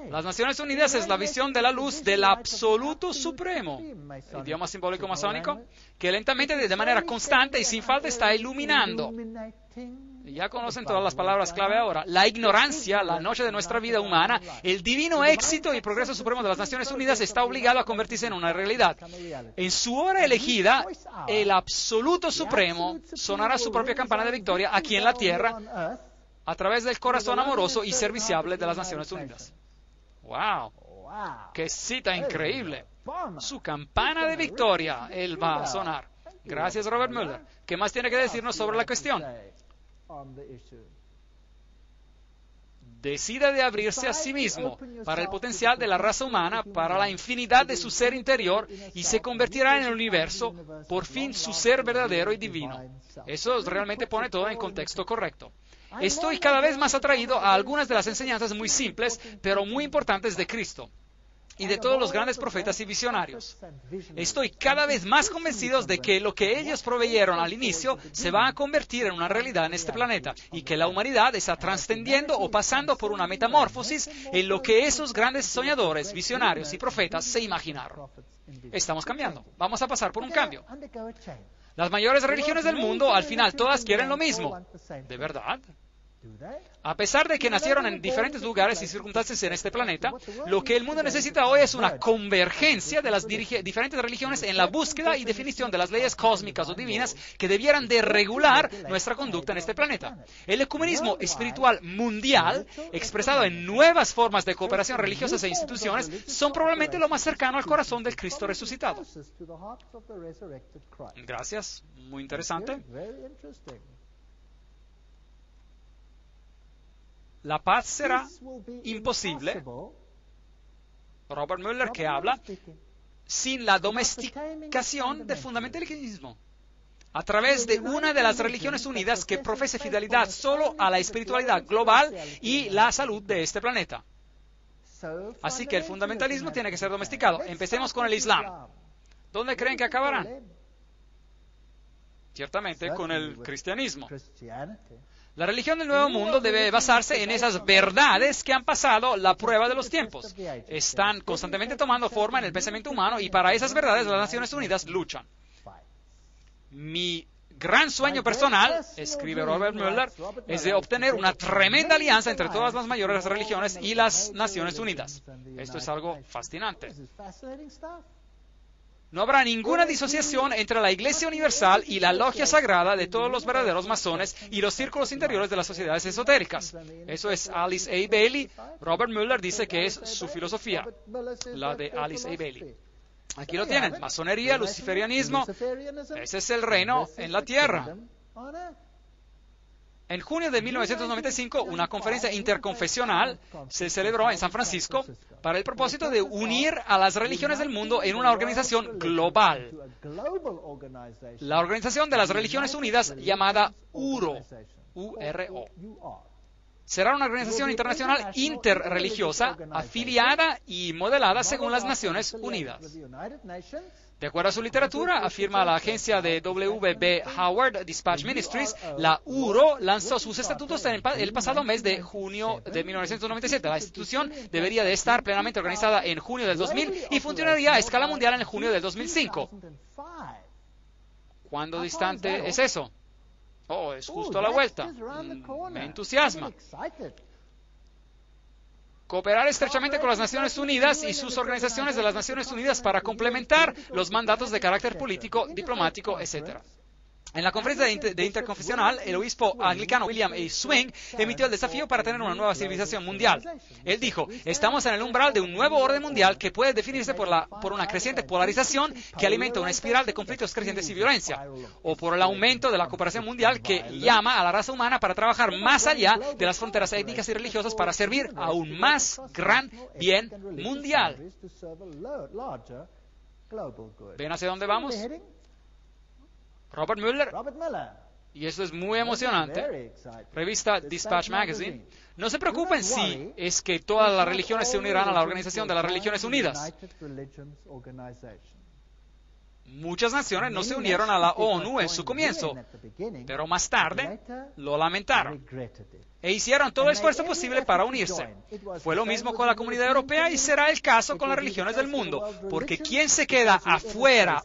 Las Naciones Unidas es la visión de la luz del absoluto supremo, idioma simbólico masónico, que lentamente, de manera constante y sin falta está iluminando. Ya conocen todas las palabras clave ahora. La ignorancia, la noche de nuestra vida humana, el divino éxito y progreso supremo de las Naciones Unidas está obligado a convertirse en una realidad. En su hora elegida, el absoluto supremo sonará su propia campana de victoria aquí en la tierra, a través del corazón amoroso y serviciable de las Naciones Unidas. ¡Wow! ¡Qué cita increíble! Su campana de victoria, él va a sonar. Gracias, Robert Mueller. ¿Qué más tiene que decirnos sobre la cuestión? Decida de abrirse a sí mismo para el potencial de la raza humana, para la infinidad de su ser interior, y se convertirá en el universo, por fin su ser verdadero y divino. Eso realmente pone todo en contexto correcto. Estoy cada vez más atraído a algunas de las enseñanzas muy simples, pero muy importantes de Cristo y de todos los grandes profetas y visionarios. Estoy cada vez más convencido de que lo que ellos proveyeron al inicio se va a convertir en una realidad en este planeta y que la humanidad está trascendiendo o pasando por una metamorfosis en lo que esos grandes soñadores, visionarios y profetas se imaginaron. Estamos cambiando. Vamos a pasar por un cambio. Las mayores religiones del mundo, al final, todas quieren lo mismo. ¿De verdad? A pesar de que nacieron en diferentes lugares y circunstancias en este planeta, lo que el mundo necesita hoy es una convergencia de las diferentes religiones en la búsqueda y definición de las leyes cósmicas o divinas que debieran de regular nuestra conducta en este planeta. El ecumenismo espiritual mundial, expresado en nuevas formas de cooperación religiosas e instituciones, son probablemente lo más cercano al corazón del Cristo resucitado. Gracias, muy interesante. La paz será imposible, Robert Mueller que habla, sin la domesticación del fundamentalismo, a través de una de las religiones unidas que profese fidelidad solo a la espiritualidad global y la salud de este planeta. Así que el fundamentalismo tiene que ser domesticado. Empecemos con el Islam. ¿Dónde creen que acabarán? Ciertamente con el cristianismo. La religión del Nuevo Mundo debe basarse en esas verdades que han pasado la prueba de los tiempos. Están constantemente tomando forma en el pensamiento humano y para esas verdades las Naciones Unidas luchan. Mi gran sueño personal, escribe Robert Mueller, es de obtener una tremenda alianza entre todas las mayores religiones y las Naciones Unidas. Esto es algo fascinante. No habrá ninguna disociación entre la Iglesia Universal y la Logia Sagrada de todos los verdaderos masones y los círculos interiores de las sociedades esotéricas. Eso es Alice A. Bailey. Robert Mueller dice que es su filosofía, la de Alice A. Bailey. Aquí lo tienen, masonería, luciferianismo, ese es el reino en la tierra. En junio de 1995, una conferencia interconfesional se celebró en San Francisco para el propósito de unir a las religiones del mundo en una organización global. La Organización de las Religiones Unidas, llamada URO, U-R-O. Será una organización internacional interreligiosa, afiliada y modelada según las Naciones Unidas. De acuerdo a su literatura, afirma la agencia de W.B. Howard Dispatch Ministries, la URO lanzó sus estatutos el pasado mes de junio de 1997. La institución debería de estar plenamente organizada en junio del 2000 y funcionaría a escala mundial en junio del 2005. ¿Cuándo distante es eso? Oh, es justo a la vuelta. Me entusiasma. Cooperar estrechamente con las Naciones Unidas y sus organizaciones de las Naciones Unidas para complementar los mandatos de carácter político, diplomático, etc. En la conferencia de interconfesional, el obispo anglicano William A. Swing emitió el desafío para tener una nueva civilización mundial. Él dijo, estamos en el umbral de un nuevo orden mundial que puede definirse por una creciente polarización que alimenta una espiral de conflictos crecientes y violencia, o por el aumento de la cooperación mundial que llama a la raza humana para trabajar más allá de las fronteras étnicas y religiosas para servir a un más gran bien mundial. ¿Ven hacia dónde vamos? Robert Mueller y esto es muy emocionante, revista Dispatch Magazine, no se preocupen si es que todas las religiones se unirán a la Organización de las Religiones Unidas. Muchas naciones no se unieron a la ONU en su comienzo, pero más tarde lo lamentaron e hicieron todo el esfuerzo posible para unirse. Fue lo mismo con la Comunidad Europea y será el caso con las religiones del mundo, porque quien se queda afuera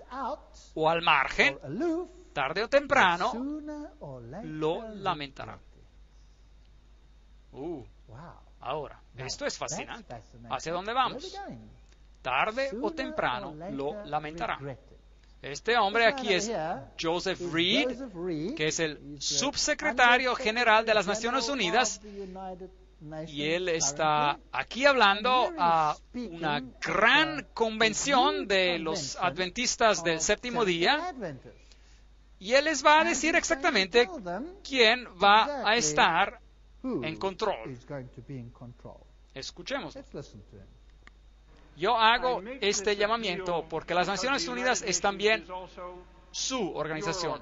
o al margen, tarde o temprano, lo lamentará. Ahora, esto es fascinante. ¿Hacia dónde vamos? Tarde o temprano lo lamentará. Este hombre aquí es Joseph Reed, que es el subsecretario general de las Naciones Unidas, y él está aquí hablando a una gran convención de los adventistas del séptimo día, y él les va a decir exactamente quién va a estar en control. Escuchemos. Yo hago este llamamiento porque las Naciones Unidas es también su organización,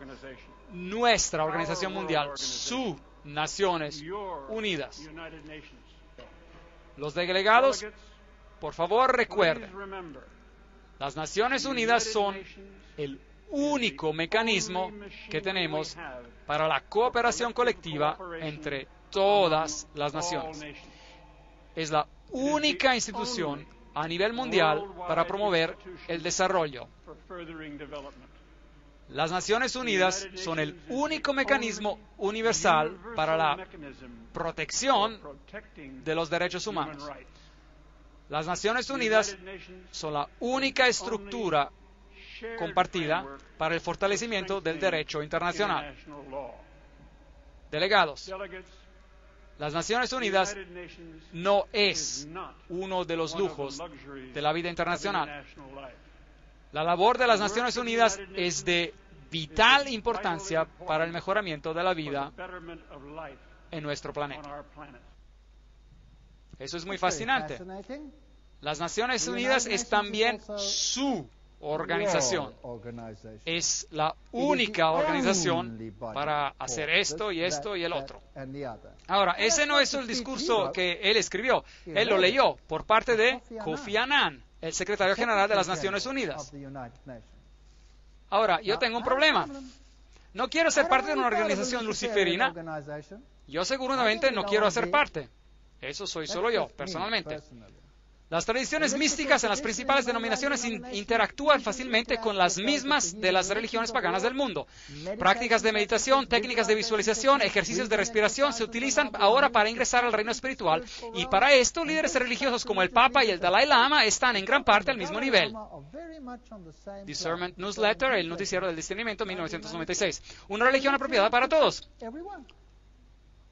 nuestra organización mundial, sus Naciones Unidas. Los delegados, por favor recuerden, las Naciones Unidas son el único mecanismo que tenemos para la cooperación colectiva entre todas las naciones. Es la única institución a nivel mundial para promover el desarrollo. Las Naciones Unidas son el único mecanismo universal para la protección de los derechos humanos. Las Naciones Unidas son la única estructura compartida para el fortalecimiento del derecho internacional. Delegados, las Naciones Unidas no es uno de los lujos de la vida internacional. La labor de las Naciones Unidas es de vital importancia para el mejoramiento de la vida en nuestro planeta. Eso es muy fascinante. Las Naciones Unidas es también su organización. Es la única organización para hacer esto y esto y el otro. Ahora, ese no es el discurso que él escribió. Él lo leyó por parte de Kofi Annan, el secretario general de las Naciones Unidas. Ahora, yo tengo un problema. No quiero ser parte de una organización luciferina. Yo seguramente no quiero ser parte. Eso soy solo yo, personalmente. Las tradiciones místicas en las principales denominaciones interactúan fácilmente con las mismas de las religiones paganas del mundo. Prácticas de meditación, técnicas de visualización, ejercicios de respiración se utilizan ahora para ingresar al reino espiritual, y para esto líderes religiosos como el Papa y el Dalai Lama están en gran parte al mismo nivel. Discernment Newsletter, el noticiero del discernimiento, 1996. Una religión apropiada para todos.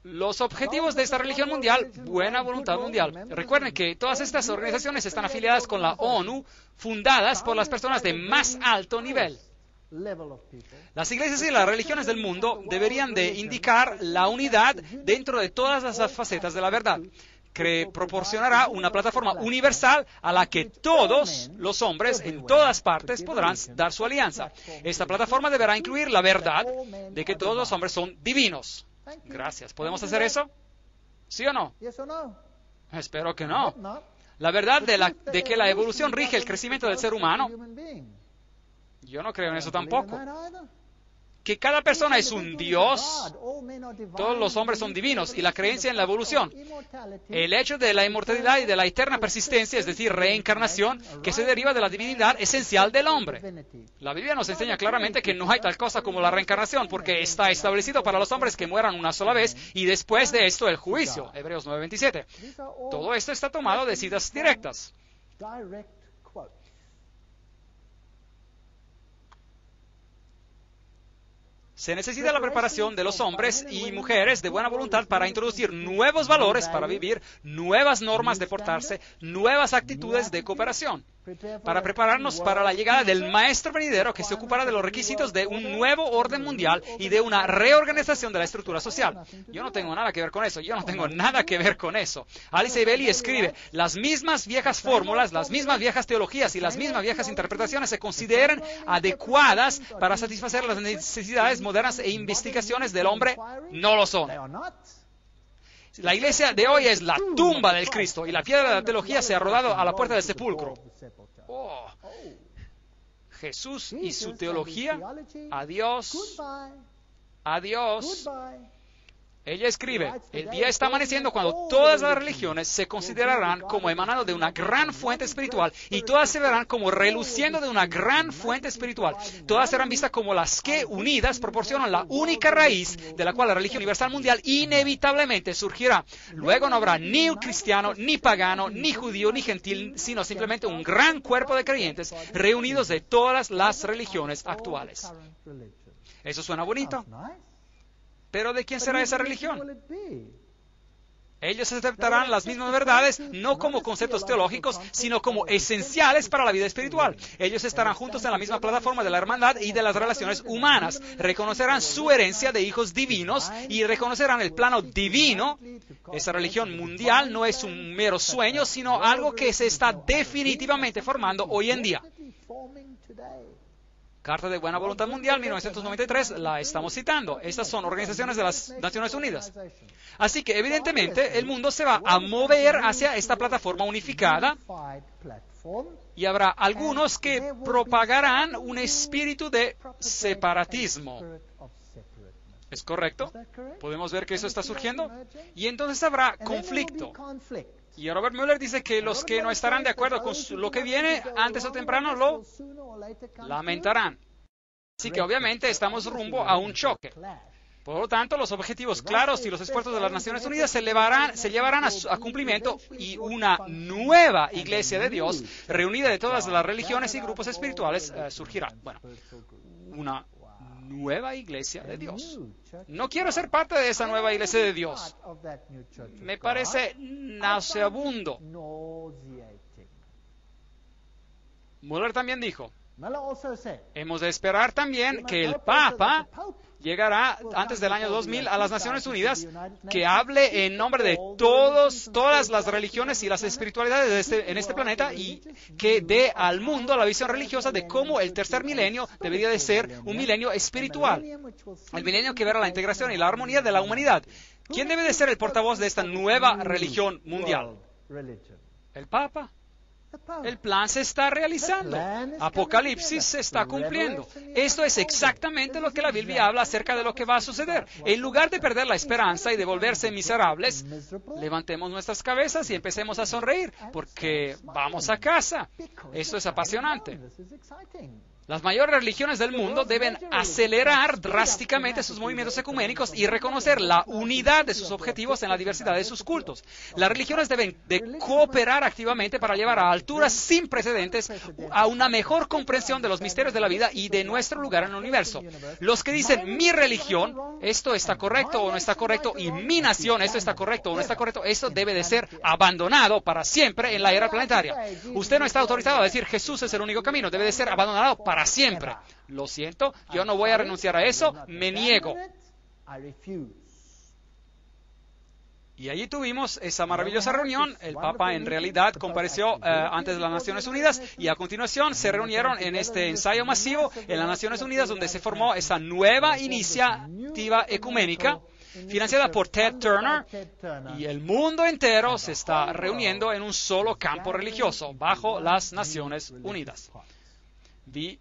Los objetivos de esta religión mundial, buena voluntad mundial. Recuerden que todas estas organizaciones están afiliadas con la ONU, fundadas por las personas de más alto nivel. Las iglesias y las religiones del mundo deberían de indicar la unidad dentro de todas las facetas de la verdad, que proporcionará una plataforma universal a la que todos los hombres en todas partes podrán dar su alianza. Esta plataforma deberá incluir la verdad de que todos los hombres son divinos. Gracias. ¿Podemos hacer eso? ¿Sí o no? Espero que no. La verdad de que la evolución rige el crecimiento del ser humano, yo no creo en eso tampoco. Que cada persona es un Dios, todos los hombres son divinos, y la creencia en la evolución. El hecho de la inmortalidad y de la eterna persistencia, es decir, reencarnación, que se deriva de la divinidad esencial del hombre. La Biblia nos enseña claramente que no hay tal cosa como la reencarnación, porque está establecido para los hombres que mueran una sola vez, y después de esto el juicio. Hebreos 9:27. Todo esto está tomado de citas directas. Se necesita la preparación de los hombres y mujeres de buena voluntad para introducir nuevos valores para vivir, nuevas normas de portarse, nuevas actitudes de cooperación. para prepararnos para la llegada del Maestro venidero que se ocupará de los requisitos de un nuevo orden mundial y de una reorganización de la estructura social. Yo no tengo nada que ver con eso, Alice Bailey escribe, las mismas viejas fórmulas, las mismas viejas teologías y las mismas viejas interpretaciones se consideran adecuadas para satisfacer las necesidades modernas e investigaciones del hombre, no lo son. La iglesia de hoy es la tumba del Cristo y la piedra de la teología se ha rodado a la puerta del sepulcro. Oh, Jesús y su teología, adiós, adiós. Ella escribe, el día está amaneciendo cuando todas las religiones se considerarán como emanando de una gran fuente espiritual y todas se verán como reluciendo de una gran fuente espiritual. Todas serán vistas como las que, unidas, proporcionan la única raíz de la cual la religión universal mundial inevitablemente surgirá. Luego no habrá ni un cristiano, ni pagano, ni judío, ni gentil, sino simplemente un gran cuerpo de creyentes reunidos de todas las religiones actuales. ¿Eso suena bonito? ¿Pero de quién será esa religión? Ellos aceptarán las mismas verdades, no como conceptos teológicos, sino como esenciales para la vida espiritual. Ellos estarán juntos en la misma plataforma de la hermandad y de las relaciones humanas. Reconocerán su herencia de hijos divinos y reconocerán el plano divino. Esa religión mundial no es un mero sueño, sino algo que se está definitivamente formando hoy en día. Carta de Buena Voluntad Mundial, 1993, la estamos citando. Estas son organizaciones de las Naciones Unidas. Así que, evidentemente, el mundo se va a mover hacia esta plataforma unificada y habrá algunos que propagarán un espíritu de separatismo. ¿Es correcto? ¿Podemos ver que eso está surgiendo? Y entonces habrá conflicto. Y Robert Mueller dice que los que no estarán de acuerdo con lo que viene, antes o temprano lo lamentarán. Así que obviamente estamos rumbo a un choque. Por lo tanto, los objetivos claros y los esfuerzos de las Naciones Unidas se llevarán a cumplimiento y una nueva iglesia de Dios, reunida de todas las religiones y grupos espirituales, surgirá. Bueno, una nueva iglesia de Dios. No quiero ser parte de esa nueva iglesia de Dios. Me parece nauseabundo. Mueller también dijo, hemos de esperar también que el Papa llegará antes del año 2000 a las Naciones Unidas, que hable en nombre de todas las religiones y las espiritualidades en este planeta y que dé al mundo la visión religiosa de cómo el tercer milenio debería de ser un milenio espiritual. El milenio que verá la integración y la armonía de la humanidad. ¿Quién debe de ser el portavoz de esta nueva religión mundial? ¿El Papa? El plan se está realizando. Apocalipsis se está cumpliendo. Esto es exactamente lo que la Biblia habla acerca de lo que va a suceder. En lugar de perder la esperanza y de volverse miserables, levantemos nuestras cabezas y empecemos a sonreír, porque vamos a casa. Esto es apasionante. Las mayores religiones del mundo deben acelerar drásticamente sus movimientos ecuménicos y reconocer la unidad de sus objetivos en la diversidad de sus cultos. Las religiones deben de cooperar activamente para llevar a alturas sin precedentes a una mejor comprensión de los misterios de la vida y de nuestro lugar en el universo. Los que dicen mi religión, esto está correcto o no está correcto, y mi nación, esto está correcto o no está correcto, esto debe de ser abandonado para siempre en la era planetaria. Usted no está autorizado a decir Jesús es el único camino, debe de ser abandonado para siempre. Lo siento, yo no voy a renunciar a eso, me niego. Y allí tuvimos esa maravillosa reunión. El Papa en realidad compareció antes de las Naciones Unidas y a continuación se reunieron en este ensayo masivo en las Naciones Unidas donde se formó esa nueva iniciativa ecuménica financiada por Ted Turner, y el mundo entero se está reuniendo en un solo campo religioso bajo las Naciones Unidas. Vi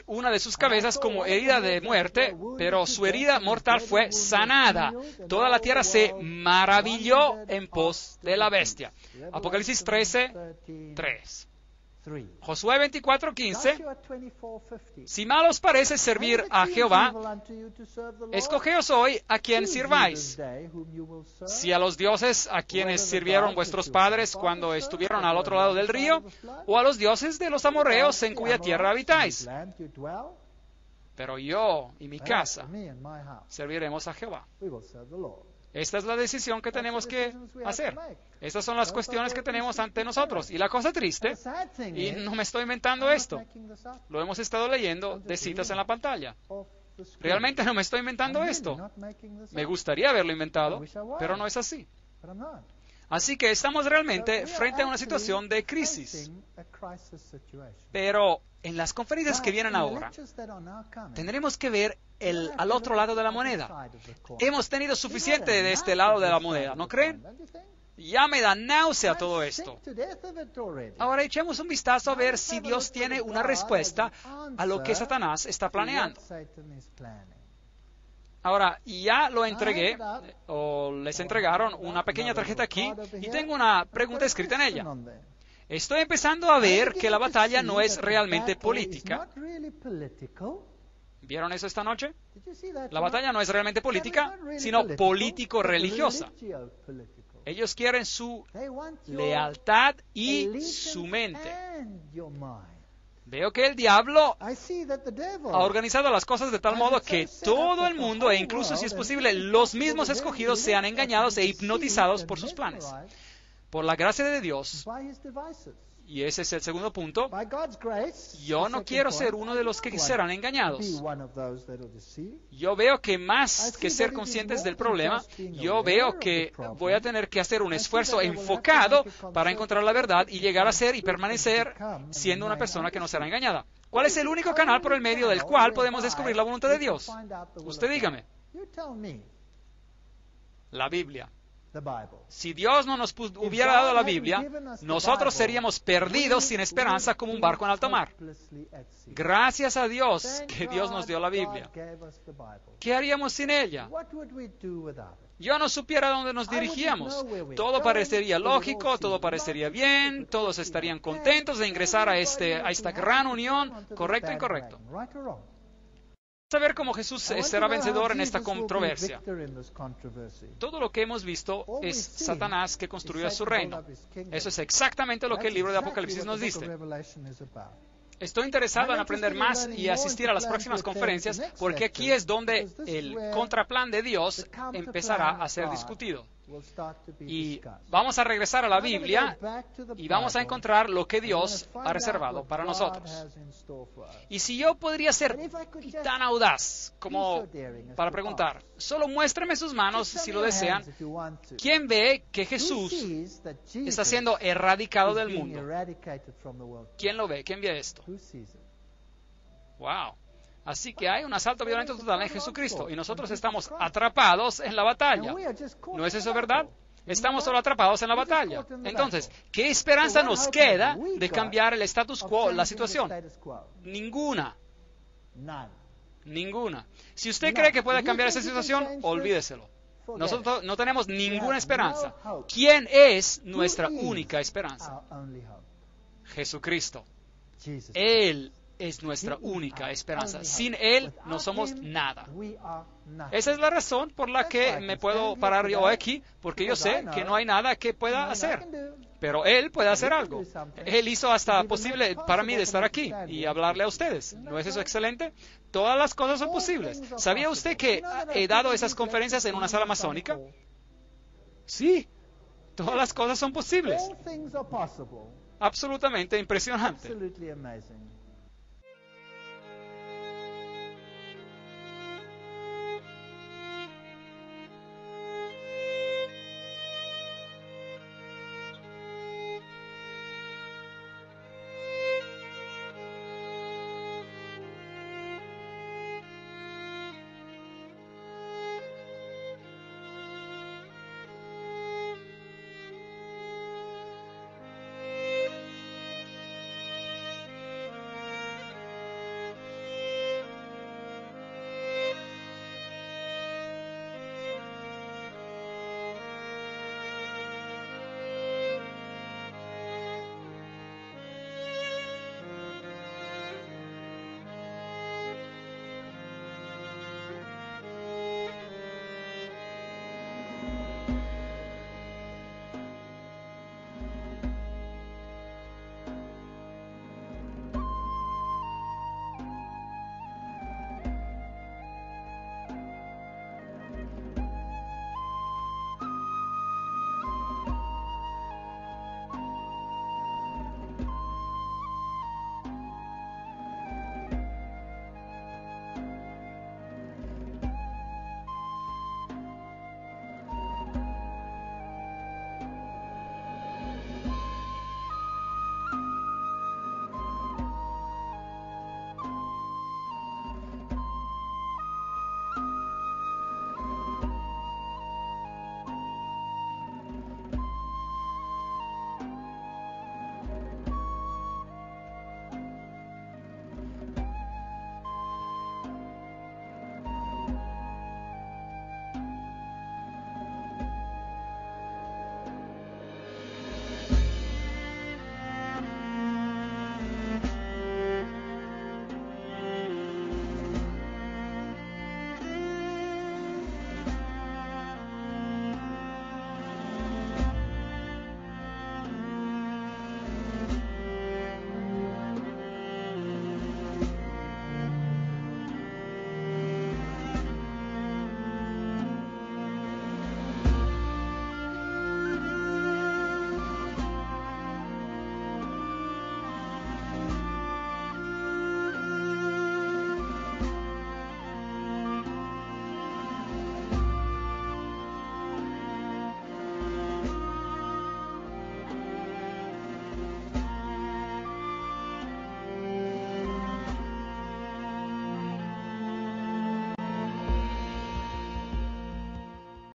una de sus cabezas como herida de muerte, pero su herida mortal fue sanada. Toda la tierra se maravilló en pos de la bestia. Apocalipsis 13:3. Josué 24:15. Si mal os parece servir a Jehová, escogeos hoy a quien sirváis. Si a los dioses a quienes sirvieron vuestros padres cuando estuvieron al otro lado del río, o a los dioses de los amorreos en cuya tierra habitáis. Pero yo y mi casa serviremos a Jehová. Esta es la decisión que tenemos que hacer. Estas son las cuestiones que tenemos ante nosotros. Y la cosa triste, y no me estoy inventando esto, lo hemos estado leyendo de citas en la pantalla. Realmente no me estoy inventando esto. Me gustaría haberlo inventado, pero no es así. Así que estamos realmente frente a una situación de crisis. Pero en las conferencias que vienen ahora, tendremos que ver al otro lado de la moneda. Hemos tenido suficiente de este lado de la moneda, ¿no creen? Ya me da náusea todo esto. Ahora echemos un vistazo a ver si Dios tiene una respuesta a lo que Satanás está planeando. Ahora, ya lo entregué, o les entregaron una pequeña tarjeta aquí, y tengo una pregunta escrita en ella. Estoy empezando a ver que la batalla no es realmente política. ¿Vieron eso esta noche? La batalla no es realmente política, sino político-religiosa. Ellos quieren su lealtad y su mente. Veo que el diablo ha organizado las cosas de tal modo que todo el mundo, e incluso si es posible, los mismos escogidos, sean engañados e hipnotizados por sus planes. Por la gracia de Dios, y ese es el segundo punto, yo no quiero ser uno de los que serán engañados. Yo veo que más que ser conscientes del problema, yo veo que voy a tener que hacer un esfuerzo enfocado para encontrar la verdad y llegar a ser y permanecer siendo una persona que no será engañada. ¿Cuál es el único canal por el medio del cual podemos descubrir la voluntad de Dios? Usted dígame. La Biblia. Si Dios no nos hubiera dado la Biblia, nosotros seríamos perdidos sin esperanza como un barco en alta mar. Gracias a Dios que Dios nos dio la Biblia. ¿Qué haríamos sin ella? Yo no supiera dónde nos dirigíamos. Todo parecería lógico, todo parecería bien, todos estarían contentos de ingresar a esta gran unión, correcto o incorrecto. Saber cómo Jesús será vencedor en esta controversia. Todo lo que hemos visto es Satanás que construyó su reino. Eso es exactamente lo que el libro de Apocalipsis nos dice. Estoy interesado en aprender más y asistir a las próximas conferencias, porque aquí es donde el contraplan de Dios empezará a ser discutido. Y vamos a regresar a la Biblia y vamos a encontrar lo que Dios ha reservado para nosotros. Y si yo podría ser tan audaz como para preguntar, solo muéstrame sus manos si lo desean, ¿quién ve que Jesús está siendo erradicado del mundo? ¿Quién lo ve? ¿Quién ve esto? Wow. Así que hay un asalto violento total en Jesucristo y nosotros estamos atrapados en la batalla. ¿No es eso verdad? Estamos solo atrapados en la batalla. Entonces, ¿qué esperanza nos queda de cambiar el status quo, la situación? Ninguna. Ninguna. Si usted cree que puede cambiar esa situación, olvídeselo. Nosotros no tenemos ninguna esperanza. ¿Quién es nuestra única esperanza? Jesucristo. Él es nuestra única esperanza. Sin Él no somos nada. Esa es la razón por la que me puedo parar yo aquí, porque yo sé que no hay nada que pueda hacer. Pero Él puede hacer algo. Él hizo hasta posible para mí de estar aquí y hablarle a ustedes. ¿No es eso excelente? Todas las cosas son posibles. ¿Sabía usted que he dado esas conferencias en una sala masónica? Sí. Todas las cosas son posibles. Absolutamente impresionante.